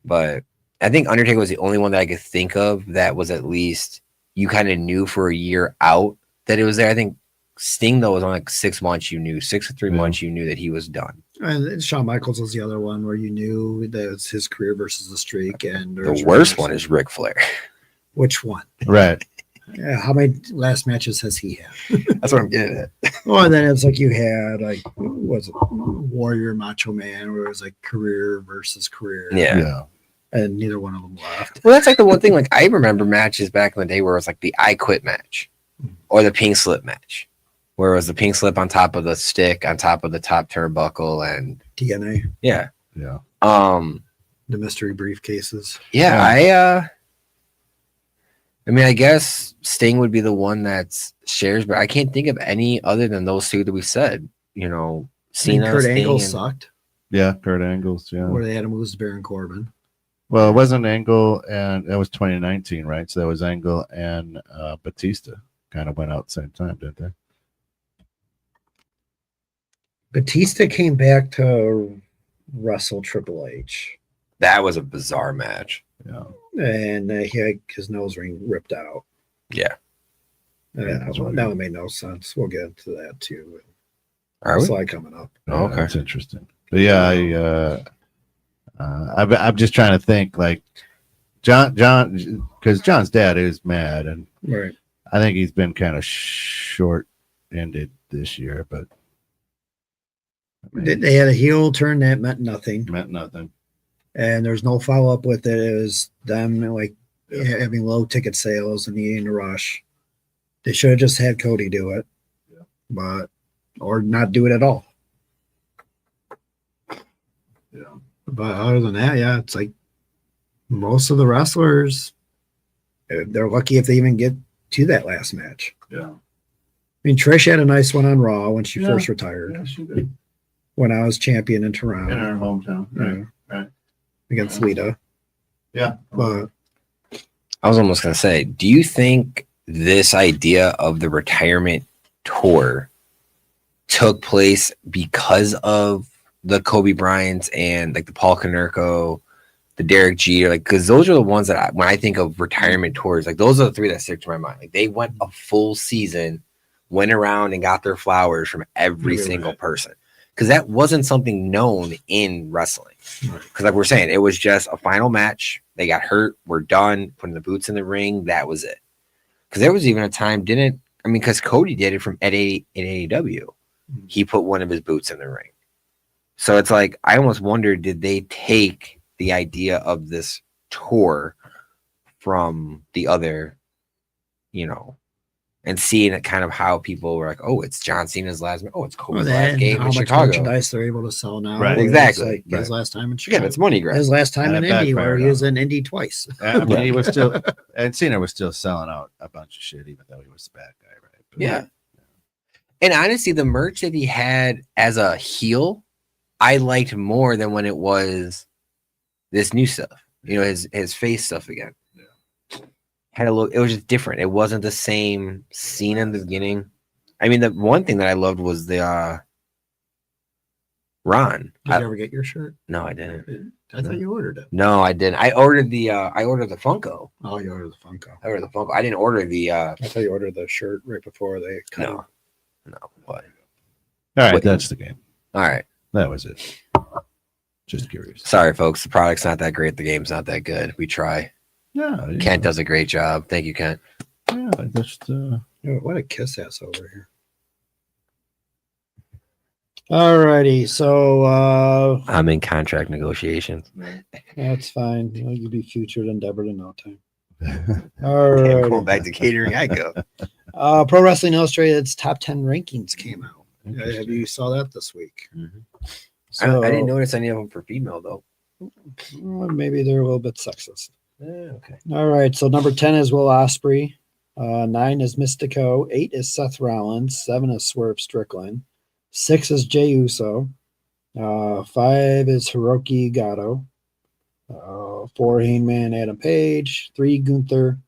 But I think Undertaker was the only one that I could think of that was at least you kind of knew for a year out that it was there. I think Sting, though, was on like 6 months. You knew 6 or 3 months. You knew that he was done. And Shawn Michaels was the other one where you knew that it's his career versus the streak. And The worst one is Ric Flair. Which one? Right. Yeah, how many last matches has he had? That's what I'm getting at. Well, and then it's like you had like was it Warrior Macho Man, where it was like career versus career. Yeah. And neither one of them left. Well, that's like the one thing. Like I remember matches back in the day where it was like the I Quit match or the pink slip match, where it was the pink slip on top of the stick, on top of the top turnbuckle, and DNA. Yeah. The mystery briefcases. Yeah. I mean, I guess Sting would be the one that's shares, but I can't think of any other than those two that we said. You know, Cena, Kurt Sting, Angle sucked. Yeah, Kurt Angle's. Yeah. Where they had him lose to Baron Corbin. Well, it wasn't Angle, and that was 2019, right? So that was Angle and Batista kind of went out at the same time, didn't they? Batista came back to wrestle Triple H. That was a bizarre match. Yeah. And he had his nose ring ripped out. Yeah. That one made no sense. We'll get into that too. Are we? Slide coming up. Oh, okay. That's interesting. But yeah, I'm just trying to think like John, because John's dad is mad, and Right. I think he's been kind of short-ended this year, but I mean, They had a heel turn that meant nothing. meant nothing. And there's no follow up with it. It was them like having low ticket sales and needing to rush. They should have just had Cody do it, or not do it at all. Yeah. But other than that, yeah, it's like most of the wrestlers, they're lucky if they even get to that last match. Yeah. I mean, Trish had a nice one on Raw when she first retired. Yeah, she did. When I was champion in Toronto. In our hometown. Right. Right. Against Lita. Yeah. But I was almost going to say, do you think this idea of the retirement tour took place because of the Kobe Bryants and like the Paul Konerko, the Derek Jeter, like, because those are the ones that when I think of retirement tours, like those are the 3 that stick to my mind. Like they went a full season, went around and got their flowers from every single person, because that wasn't something known in wrestling. Because like we're saying, it was just a final match. They got hurt. We're done. Putting the boots in the ring. That was it. Because there was even a time, because Cody did it from in AEW. He put one of his boots in the ring. So it's like, I almost wonder, did they take the idea of this tour from the other, and seeing it kind of how people were like, oh, it's John Cena's last, it's Cody's last game in Chicago. Merchandise they're able to sell now. Right. Exactly. Like his last time in Chicago. Yeah, it's money grab. His last time in Indy, where he was in Indy twice. I mean, he was still, and Cena was still selling out a bunch of shit, even though he was the bad guy, right? But, yeah. And honestly, the merch that he had as a heel, I liked more than when it was this new stuff. His face stuff again. Yeah. Had a look. It was just different. It wasn't the same scene in the beginning. I mean, the one thing that I loved was the Ron. Did you ever get your shirt? No, I didn't. I thought you ordered it. No, I didn't. I ordered the Funko. Oh, you ordered the Funko. I ordered the Funko. I didn't order the I thought you ordered the shirt right before they cut No. What? All right, that's the game. All right. That was it. Just curious. Sorry, folks. The product's not that great. The game's not that good. We try. Yeah. Kent does a great job. Thank you, Kent. Yeah, just what a kiss ass over here. Alrighty, so I'm in contract negotiations. that's fine. You'll be featured in Deborah in no time. Damn, Alright. going back to catering, I go. Pro Wrestling Illustrated's top 10 rankings came out. Have you saw that this week? Mm-hmm. So, I didn't notice any of them for female though. well, maybe they're a little bit sexist. Okay. All right, so number 10 is Will Ospreay. 9 is Mystico. 8 is Seth Rollins. 7 is Swerve Strickland. 6 is Jey Uso. 5 is Hiroki Goto. 4 Hangman Adam Page. 3 Gunther.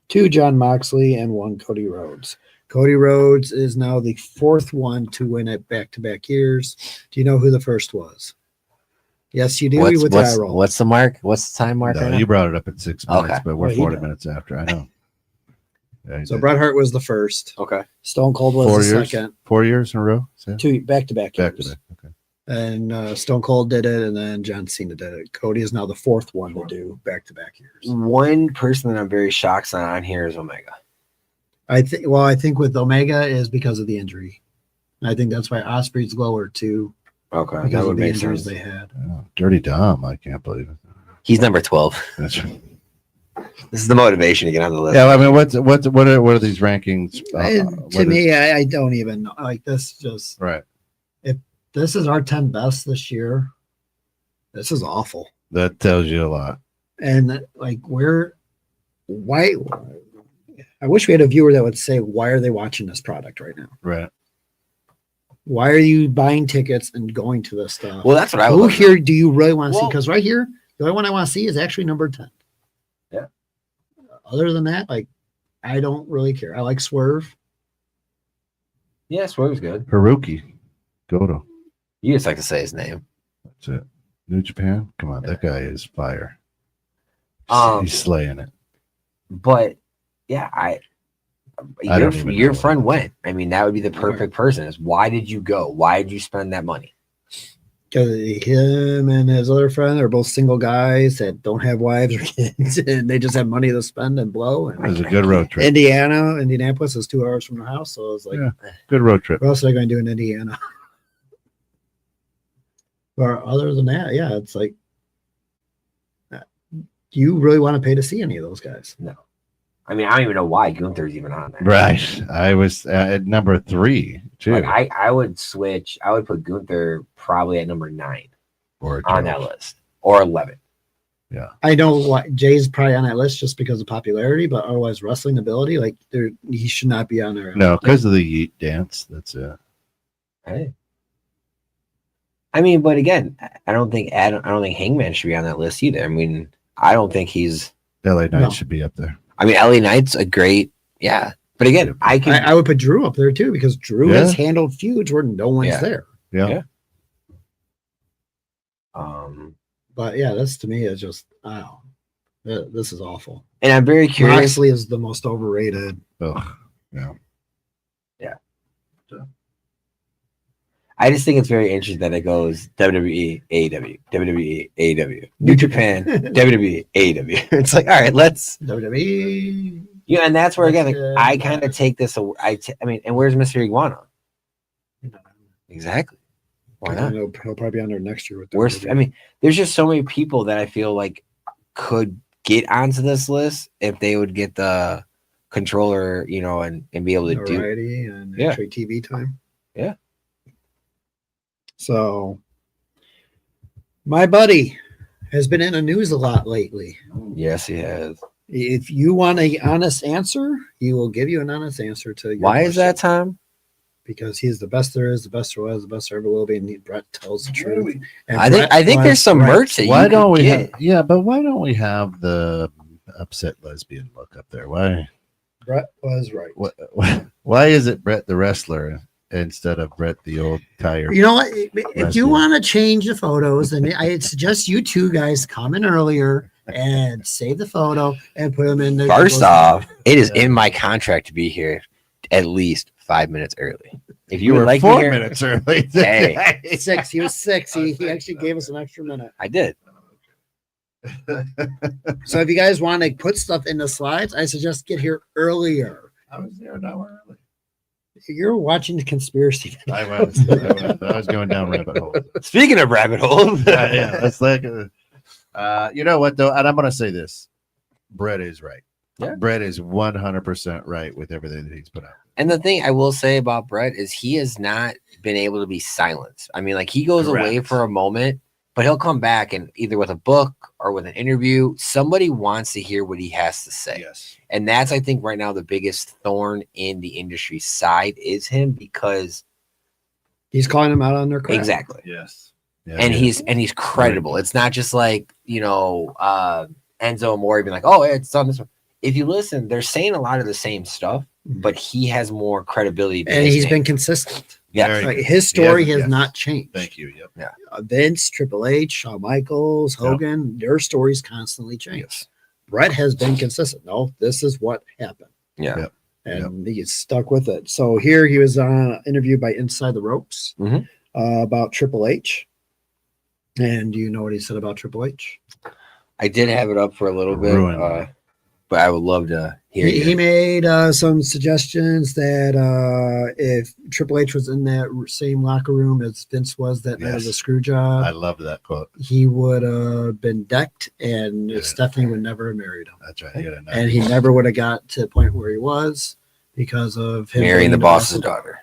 2 John Moxley. And 1 Cody Rhodes. Cody Rhodes is now the 4th one to win it back-to-back years. Do you know who the first was? Yes, you do. With the eye roll. What's the mark? What's the time mark? No, you brought it up at 6 minutes, Okay. but we're Well, 40 minutes after. I know. Yeah, So Bret Hart was the first. Okay. Stone Cold was 4 the years? second. 4 years in a row? Is that- 2 back-to-back Back years. to back. Okay. And Stone Cold did it, and then John Cena did it. Cody is now the 4th one to do back-to-back years. One person that I'm very shocked on here is Omega. I think with Omega is because of the injury. I think that's why Osprey's lower too, Okay, because that of would the make injuries sense. they had. Oh, Dirty Dom. I can't believe it. He's number 12. That's right. This is the motivation to get on the list. Yeah, I mean, what are these rankings? To me, I don't even know. Like this, just Right. if this is our 10 best this year, this is awful. That tells you a lot. And like, why? I wish we had a viewer that would say, why are they watching this product right now? Right. Why are you buying tickets and going to this stuff? Well, that's what I Who would. here do you really want to see? Well- Because right here, the only one I want to see is actually number 10. Yeah. Other than that, like, I don't really care. I like Swerve. Yeah, Swerve's good. Haruki Goto. You just like to say his name. That's it. New Japan. Come on, that guy is fire. Um, He's slaying it. But yeah, I don't even your know. friend went. I mean, that would be the perfect person. Is why did you go? Why did you spend that money? Because him and his other friend are both single guys that don't have wives or kids, and they just have money to spend and blow. It And was a good road trip. Indianapolis is 2 hours from the house, so it's like, Yeah. Good road trip. what else are they going to do in Indiana? But other than that, yeah, it's like, do you really want to pay to see any of those guys? No. I mean, I don't even know why Gunther's even on there. Right. I was at number 3 too. Like I would switch. I would put Gunther probably at number 9 or on that list, or 11. I know what Jay's probably on that list just because of popularity, but otherwise wrestling ability, like he should not be on there. No, because of the Yeet dance. That's it. Hey. I mean, but again, I don't think Hangman should be on that list either. I mean, I don't think he's. LA Knight No. should be up there. I mean, LA Knight's a great, yeah. But again, I would put Drew up there too because Drew Yeah. has handled feuds where no one's Yeah. there. Yeah. Yeah. But yeah, this to me is just wow. This is awful. And I'm very curious. Moxley is the most overrated. Oh, yeah. I just think it's very interesting that it goes WWE, AEW, WWE, AEW, New Japan, WWE, AEW. It's like, all right, let's WWE. Yeah, and that's where again, like, That's, I kind of take this. I mean, and where's Mr. Iguana? Exactly. Why not? He'll probably be on there next year with Worst. WWE. I mean, there's just so many people that I feel like could get onto this list if they would get the controller, you know, and be able to do. Variety and Yeah. actually TV time. Yeah. So, my buddy has been in the news a lot lately. Yes, he has. If you want an honest answer, he will give you an honest answer to your Why is that, question. Tom? Because he's the best there is, the best there was, the best there ever will be, and Brett tells the truth. And I Brett think was there's some right. merch that Why you don't we get. have? Yeah, but why don't we have the upset lesbian look up there? Why? Brett was right. Why is it Brett the wrestler instead of Brett the old tire? You know what? If you Lesbian. want to change the photos, then I suggest you two guys come in earlier and save the photo and put them in the. First off, it is in my contract to be here at least 5 minutes early. If you were would like 4 me here, minutes early. Hey. 6. He was 6. He actually gave us an extra minute. I did. So if you guys want to put stuff in the slides, I suggest get here earlier. I was there an hour early. You're watching the conspiracy. I was going down rabbit hole. Speaking of rabbit holes, Yeah, that's like, you know what though, and I'm gonna say this: Brett is right. Yeah. Brett is 100% right with everything that he's put out. And the thing I will say about Brett is he has not been able to be silenced. I mean, like he goes away Correct. for a moment, but he'll come back and either with a book or with an interview, somebody wants to hear what he has to say. Yes. And that's, I think, right now the biggest thorn in the industry side is him because He's calling them out on their crap. exactly. Yes. Yeah, And yeah. he's credible. It's not just like, you know, Enzo Amore being like, oh, it's on this one. If you listen, they're saying a lot of the same stuff, but he has more credibility. And he's been consistent. yeah. Very Like, good. his story Yeah, has yes. not changed. Thank you. Yep. Vince, Triple H, Shawn Michaels, Yep. Hogan, their stories constantly change. Yes. Brett has been consistent. No, this is what happened. Yeah. Yep. And he's stuck with it. So here he was interviewed by Inside the Ropes Mhm. about Triple H. And do you know what he said about Triple H? I did have it up for a little bit, Ruined me. but I would love to hear He you. made some suggestions that if Triple H was in that same locker room as Vince was that night of the Yes. screw job, I love that quote. he would have been decked and Yeah. Stephanie would never have married him. That's right. You gotta know. And he never would have got to the point where he was because of him Marrying being the the boss's boss. daughter.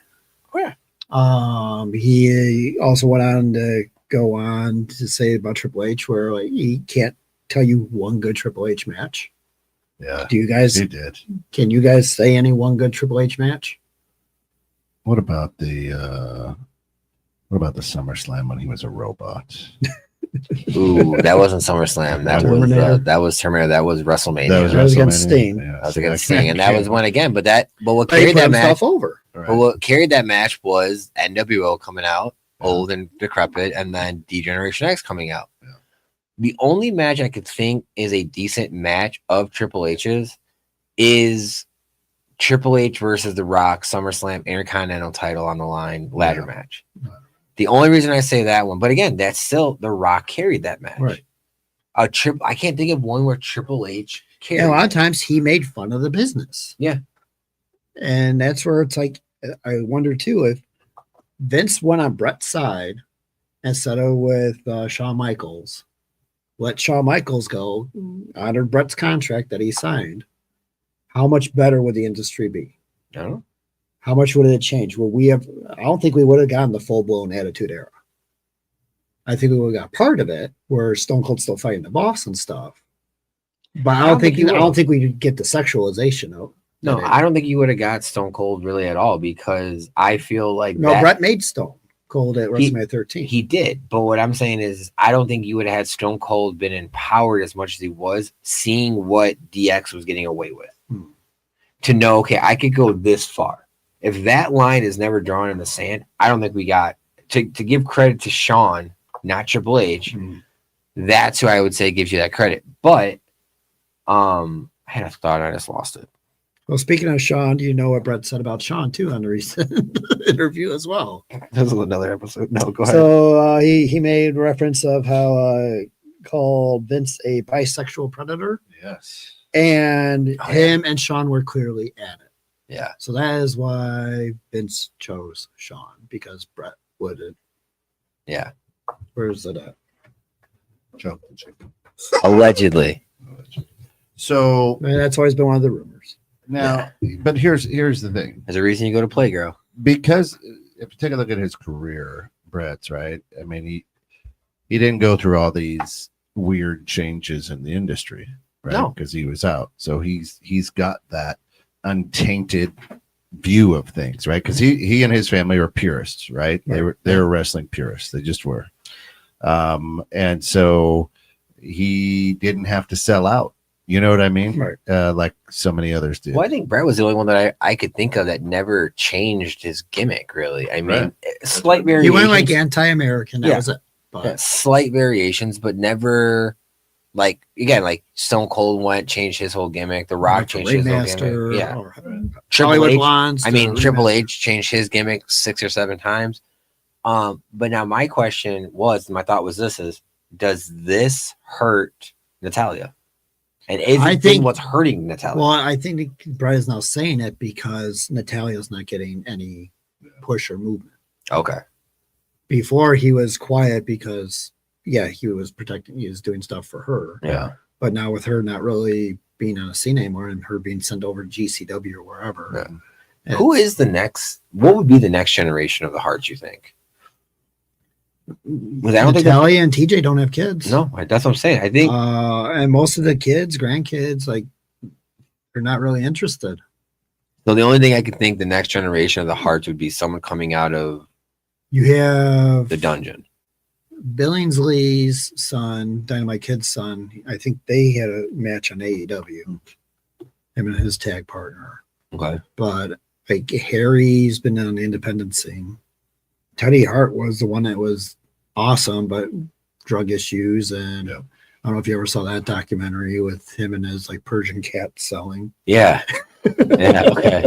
He also went on to go on to say about Triple H where like he can't tell you one good Triple H match. Yeah, Do you guys he did. can you guys say any one good Triple H match? What about the SummerSlam when he was a robot? Ooh, that wasn't SummerSlam. That Terminator. was Terminator. That was WrestleMania. That was against WrestleMania. Sting. Yeah, That was against Sting, and that was one again. But what He carried put that match? himself over. Right. But what carried that match was NWO coming out, old and decrepit, and then D-Generation X coming out. Yeah. The only match I could think is a decent match of Triple H's is Triple H versus The Rock, SummerSlam, Intercontinental title on the line, ladder Yeah. match. The only reason I say that one, but again, that's still The Rock carried that match. Right. I can't think of one where Triple H carried. And a lot it. of times he made fun of the business. Yeah. And that's where it's like, I wonder too if Vince went on Brett's side instead of with Shawn Michaels, let Shawn Michaels go, honored Brett's contract that he signed. How much better would the industry be? I don't know. How much would it change? Would we have? I don't think we would have gotten the full blown Attitude Era. I think we would have got part of it where Stone Cold still fighting the boss and stuff. But I don't think you I will. don't think we could get the sexualization of. No, it. I don't think you would have got Stone Cold really at all because I feel like No, that, Brett made Stone Cold at WrestleMania 13. he did. But what I'm saying is, I don't think you would have had Stone Cold been empowered as much as he was, seeing what DX was getting away with. To know, okay, I could go this far. If that line is never drawn in the sand, I don't think we got to give credit to Shawn, not Triple H. that's who I would say gives you that credit. But I had a thought, I just lost it. Well, speaking of Sean, do you know what Brett said about Sean too on the recent interview as well? This is another episode. No, go ahead. So he made reference of how called Vince a bisexual predator, Yes. and him and Sean were clearly at it. Yeah. So that is why Vince chose Sean, because Brett wouldn't. Yeah. Where's it at? Jump the chicken. Allegedly. So I mean, that's always been one of the rumors. now, but here's the thing. There's a reason you go to Playgirl. Because if you take a look at his career, Brett's right. I mean, he didn't go through all these weird changes in the industry, right? No. Because he was out. So he's got that untainted view of things, right? Because he and his family were purists, right? They were wrestling purists. They just were. And so he didn't have to sell out. You know what I mean? Right. Like so many others did. Well, I think Brett was the only one that I could think of that never changed his gimmick, really. I mean, slight variations. He went like anti-American. That was it. But slight variations, but never like Stone Cold changed his whole gimmick. The Rock changed his whole gimmick. Yeah. Triple H, Blondes. Triple H changed his gimmick 6 or 7 times. But now my question was, my thought was does this hurt Natalya? And I think what's hurting Natalya? Well, I think Brett is now saying it because Natalya's not getting any push or movement. Okay. Before he was quiet because he was protecting, he was doing stuff for her. Yeah. But now with her not really being on a scene anymore and her being sent over to GCW or wherever. Yeah. Who is the next? What would be the next generation of the Hearts, you think? Natalya and TJ don't have kids. No, that's what I'm saying. I think, and most of the kids, grandkids, like they're not really interested. So the only thing I could think the next generation of the Hearts would be someone coming out of you have the dungeon. Billingsley's son, Dynamite Kid's son. I think they had a match on AEW. Him and his tag partner. Okay, but like Harry's been on the independent scene. Teddy Hart was the one that was awesome, but drug issues. And I don't know if you ever saw that documentary with him and his like Persian cat selling. Yeah. Yeah. Okay.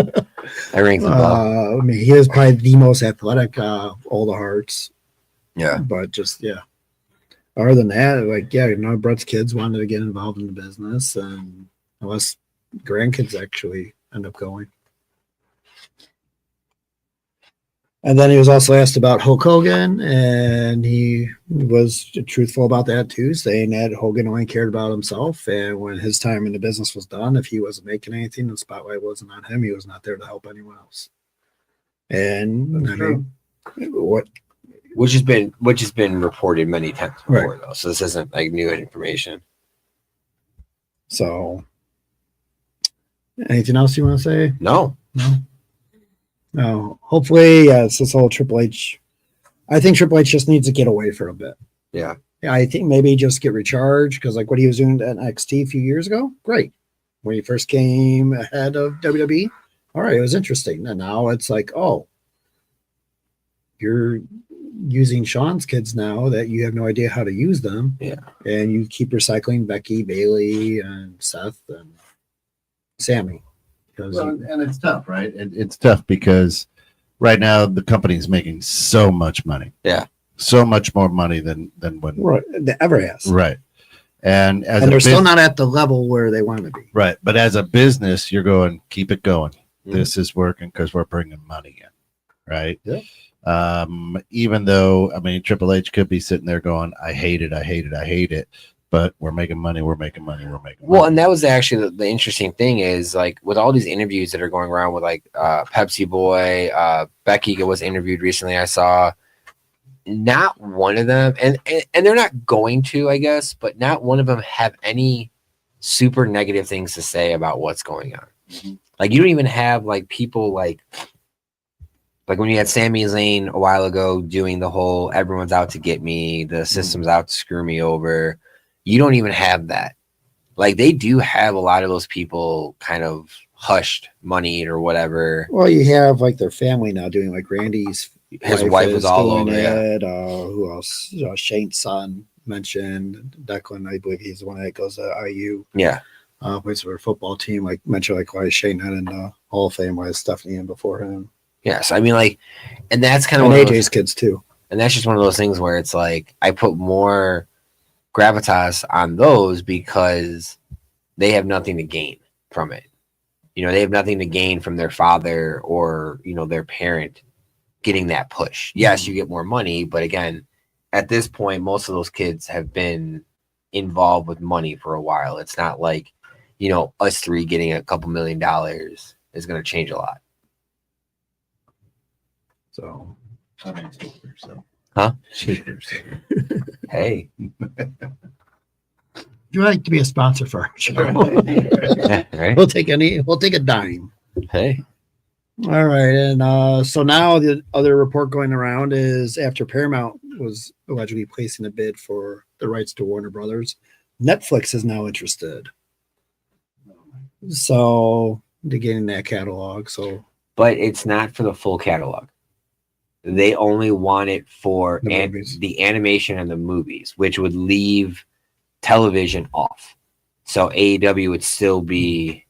That rings a bell. I mean, he was probably the most athletic, all the Hearts. Yeah. But just, other than that, like, Brett's kids wanted to get involved in the business, and unless grandkids actually end up going. And then he was also asked about Hulk Hogan, and he was truthful about that too, saying that Hogan only cared about himself. And when his time in the business was done, if he wasn't making anything, the spotlight wasn't on him. He was not there to help anyone else. And which has been reported many times before, though. So this isn't like new information. So, anything else you want to say? No. No, hopefully, it's this whole Triple H. I think Triple H just needs to get away for a bit. Yeah. I think maybe just get recharged because, like, what he was doing at NXT a few years ago, great. When he first came ahead of WWE, all right, it was interesting. And now it's like, oh, you're using Sean's kids now that you have no idea how to use them. Yeah. And you keep recycling Becky, Bailey, and Seth, and Sammy. Well, and it's tough, right? It's tough because right now the company is making so much money. Yeah. So much more money than when ever has. Right. And they're still not at the level where they want to be. Right. But as a business, you're going, keep it going. Mm-hmm. This is working because we're bringing money in. Right. Yeah. Even though, I mean, Triple H could be sitting there going, I hate it. But we're making money. Well, and that was actually the interesting thing is like with all these interviews that are going around with like Pepsi Boy, Becky was interviewed recently. I saw not one of them, and they're not going to, I guess, but not one of them have any super negative things to say about what's going on. Mm-hmm. Like you don't even have like people like when you had Sami Zayn a while ago doing the whole everyone's out to get me, the system's out to screw me over. You don't even have that. Like they do have a lot of those people kind of hushed, moneyed or whatever. Well, you have like their family now doing like Randy's. His wife was all over it. Who else? Shane's son. mentioned Declan. I believe he's the one that goes to IU. Yeah. Plays for a football team. Like mentioned, like why is Shane not in the Hall of Fame? Why is Stephanie in before him? Yes. I mean, like, and that's kind And of AJ's kids too. and that's just one of those things where it's like I put more gravitas on those because they have nothing to gain from it. You know, they have nothing to gain from their father or, you know, their parent getting that push. Yes, you get more money, but again, at this point, most of those kids have been involved with money for a while. It's not like, you know, us three getting a couple $1 million is going to change a lot. So, Huh? Shakers. Hey. would you like to be a sponsor for our show? Yeah, right? We'll take a dime. Hey. All right. And so now the other report going around is after Paramount was allegedly placing a bid for the rights to Warner Brothers, Netflix is now interested. So they're getting that catalog. So, But it's not for the full catalog. They only want it for The movies. the animation and the movies, which would leave television off. So AEW would still be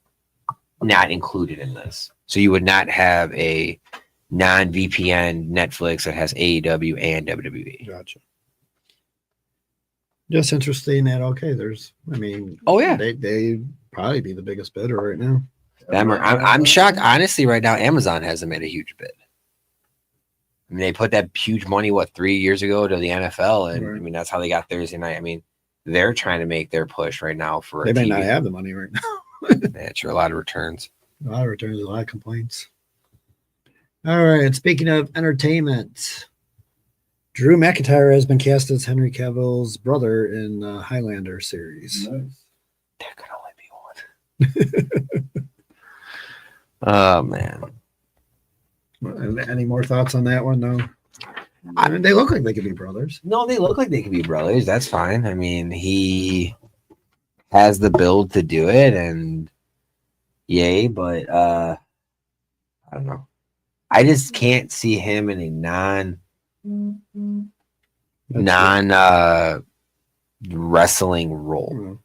not included in this. So you would not have a non-VPN Netflix that has AEW and WWE. gotcha. Just interesting that Oh yeah, they probably be the biggest bidder right now. I'm shocked. Honestly, right now Amazon hasn't made a huge bid. I mean, they put that huge money 3 years ago to the NFL, and Right. I mean that's how they got Thursday night. I mean, they're trying to make their push right now for They a may TV. not have the money right now. Yeah, sure, a lot of returns. A lot of returns, a lot of complaints. All right. Speaking of entertainment, Drew McIntyre has been cast as Henry Cavill's brother in the Highlander series. There could only be one. Oh man. Any more thoughts on that one? No. I mean, they look like they could be brothers. No, they look like they could be brothers. That's fine. I mean, he has the build to do it, and yay, but I don't know. I just can't see him in a non wrestling role.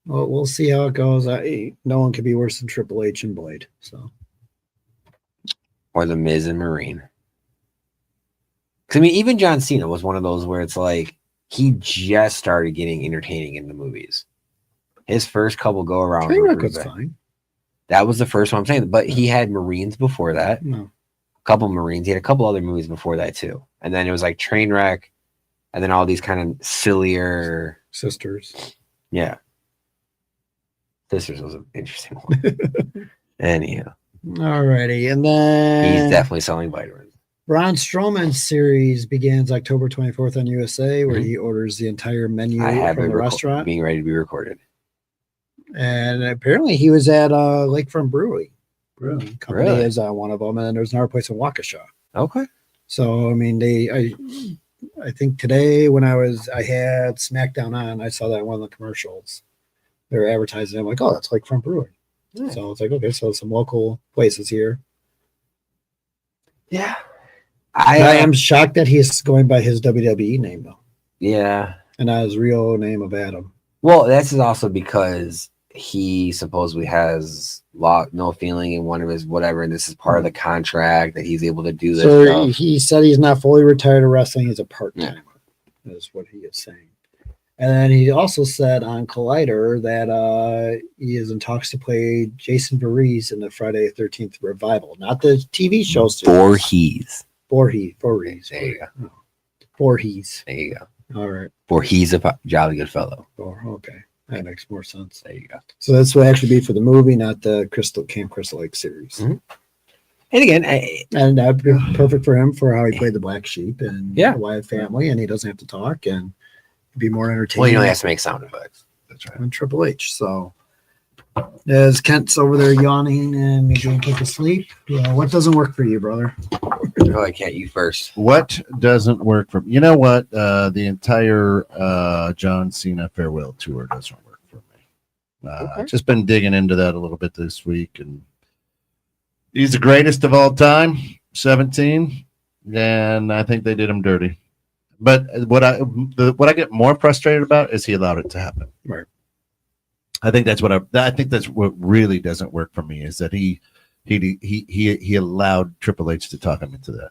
Well, we'll see how it goes. No one could be worse than Triple H and Blade. So, Or the Miz and Marine. 'Cause, I mean, even John Cena was one of those where it's like he just started getting entertaining in the movies. His first couple go around. Trainwreck was fine. That was the first one I'm saying, but he had Marines before that. No. A couple Marines. He had a couple other movies before that too. And then it was like Trainwreck, and then all these kind of sillier. Sisters. Yeah. Sisters was an interesting one. Anyhow, Alrighty. And then he's definitely selling vitamins. Braun Strowman's series begins October 24th on USA, where Mhm. he orders the entire menu I have from it the restaurant. being ready to be recorded. And apparently he was at Lakefront Brewery. Brewing Company Really? is one of them. And then there's another place in Waukesha. Okay. So, I mean, I think today when I had SmackDown on, I saw that in one of the commercials. They were advertising. I'm like, oh, that's Lakefront Brewery. Yeah. So it's like, okay, so some local places here. Yeah. I am shocked that he's going by his WWE name, though, Yeah. and not his real name of Adam. Well, this is also because he supposedly has no feeling in one of his whatever, and this is part of the contract that he's able to do this So stuff. he said he's not fully retired of wrestling. He's a part-timer, is what he is saying. And then he also said on Collider that he is in talks to play Jason Voorhees in the Friday the 13th revival, not the TV show series. Voorhees. Voorhees. There you go. Voorhees. There you go. All right. Voorhees a jolly good fellow. Okay. That makes more sense. There you go. So this would actually be for the movie, not the Camp Crystal Lake series. Mhm. And again, And that'd be perfect for him for how he played the Black Sheep and Yeah. the Wyatt family, and he doesn't have to talk and be more entertaining. well, you know, he has to make sound effects. That's right. on Triple H. So as Kent's over there yawning and maybe going to take a sleep, what doesn't work for you, brother? Oh, I can't. You first. What doesn't work for me? You know what? The entire John Cena farewell tour doesn't work for me. Okay. Just been digging into that a little bit this week, and he's the greatest of all time, 17, and I think they did him dirty. But what I get more frustrated about is he allowed it to happen. Right. I think that's what really doesn't work for me is that he allowed Triple H to talk him into that.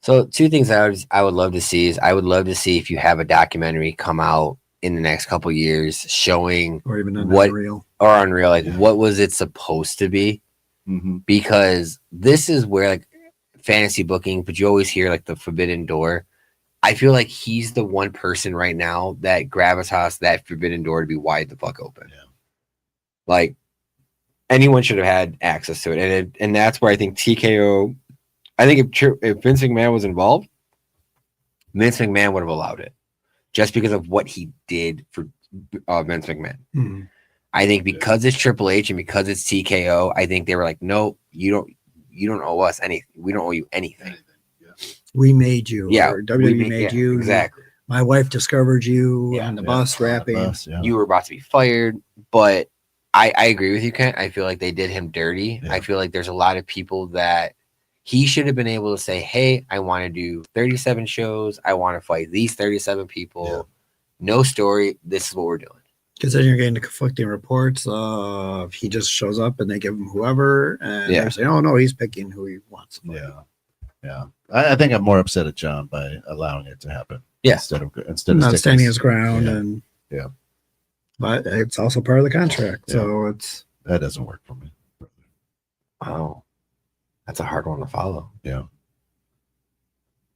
So two things I would love to see is I would love to see if you have a documentary come out in the next couple of years showing Or even Unreal, like what was it supposed to be? Mm-hmm. Because this is where like fantasy booking, but you always hear like the forbidden door. I feel like he's the one person right now that gravitas that forbidden door to be wide the fuck open. Yeah. Like anyone should have had access to it, and that's where I think TKO. I think if Vince McMahon was involved, Vince McMahon would have allowed it, just because of what he did for Vince McMahon. Mm-hmm. I think because it's Triple H and because it's TKO, I think they were like, no, you don't owe us anything. We don't owe you anything. We made you. Yeah, Or WWE made you. Exactly. My wife discovered you on the bus On the rapping. bus, You were about to be fired, but I agree with you, Kent. I feel like they did him dirty. Yeah. I feel like there's a lot of people that he should have been able to say, hey, I want to do 37 shows. I want to fight these 37 people. Yeah. No story. This is what we're doing. Because then you're getting the conflicting reports of he just shows up and they give him whoever, and they're saying, "Oh no, he's picking who he wants." Yeah. I think I'm more upset at John by allowing it to happen. Yeah. Instead of not standing his ground, and Yeah. But it's also part of the contract, so that doesn't work for me. Oh, that's a hard one to follow. Yeah.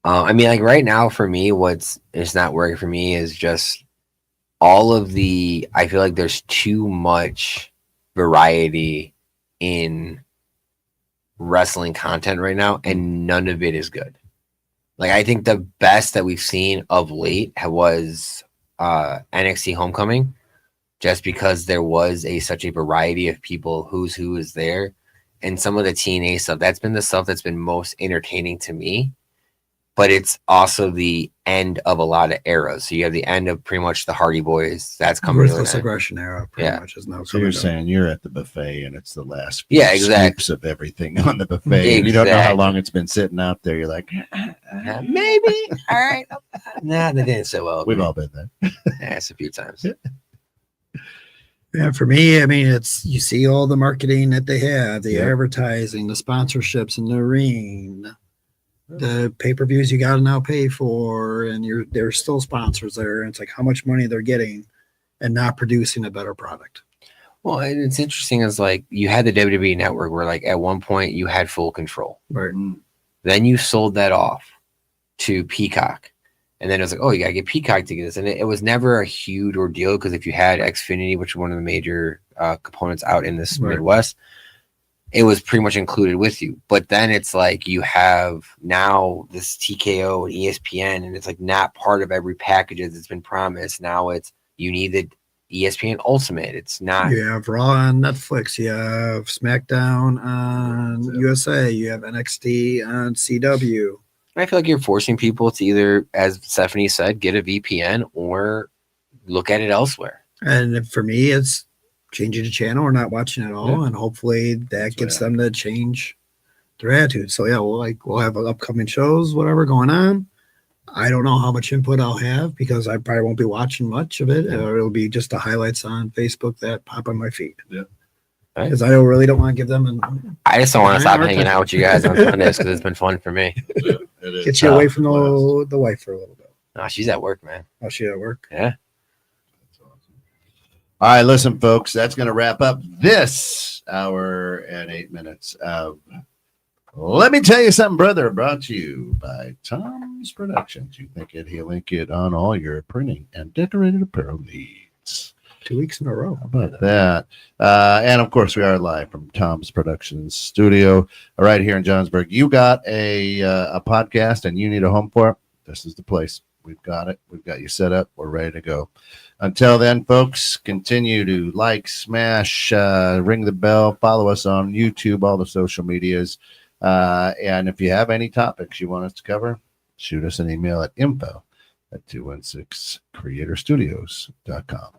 I mean, like right now for me, it's not working for me is just all of I feel like there's too much variety in wrestling content right now, and none of it is good. Like I think the best that we've seen of late was NXT Homecoming, just because there was such a variety of people who is there, and some of the TNA stuff. That's been the stuff that's been most entertaining to me. But it's also the end of a lot of eras. So you have the end of pretty much the Hardy Boys. That's coming. Ruthless Aggression era, pretty much is now. So you're saying you're at the buffet and it's the last exactly scoops of everything on the buffet. And you don't know how long it's been sitting out there. You're like, maybe. All right. Nah, they didn't so well. We've all been there. Yes, a few times. Yeah, for me, I mean, it's you see all the marketing that they have, the advertising, the sponsorships in the ring, the pay-per-views you got to now pay for, and there's still sponsors there. And it's like how much money they're getting and not producing a better product. Well, and it's interesting is like you had the WWE network where like at one point you had full control. Right. Then you sold that off to Peacock. And then it was like, oh, you got to get Peacock to get this. And it was never a huge ordeal because if you had Xfinity, which is one of the major components out in this Midwest, it was pretty much included with you. But then it's like you have now this TKO and ESPN, and it's like not part of every package that's been promised. Now it's you need the ESPN Ultimate. It's not. You have Raw on Netflix. You have SmackDown on USA. You have NXT on CW. I feel like you're forcing people to either, as Stephanie said, get a VPN or look at it elsewhere. And for me, it's changing the channel or not watching at all, and hopefully that gets them to change their attitude. So we'll have upcoming shows, whatever going on. I don't know how much input I'll have because I probably won't be watching much of it, or it'll be just the highlights on Facebook that pop on my feed. Yeah, because I really don't want to give them. I just don't want to stop hanging out with you guys on Sundays because it's been fun for me. Get you away from the wife for a little bit. No, she's at work, man. Oh, she's at work. Yeah. All right, listen, folks, that's going to wrap up this hour and 8 minutes of Let Me Tell You Something, Brother, brought to you by Tom's Productions. You think it, he'll link it on all your printing and decorated apparel needs. 2 weeks in a row. How about that? And, of course, we are live from Tom's Productions studio right here in Johnsburg. You got a podcast and you need a home for it? This is the place. We've got it. We've got you set up. We're ready to go. Until then, folks, continue to like, smash, ring the bell, follow us on YouTube, all the social medias. And if you have any topics you want us to cover, shoot us an email at info@216creatorstudios.com.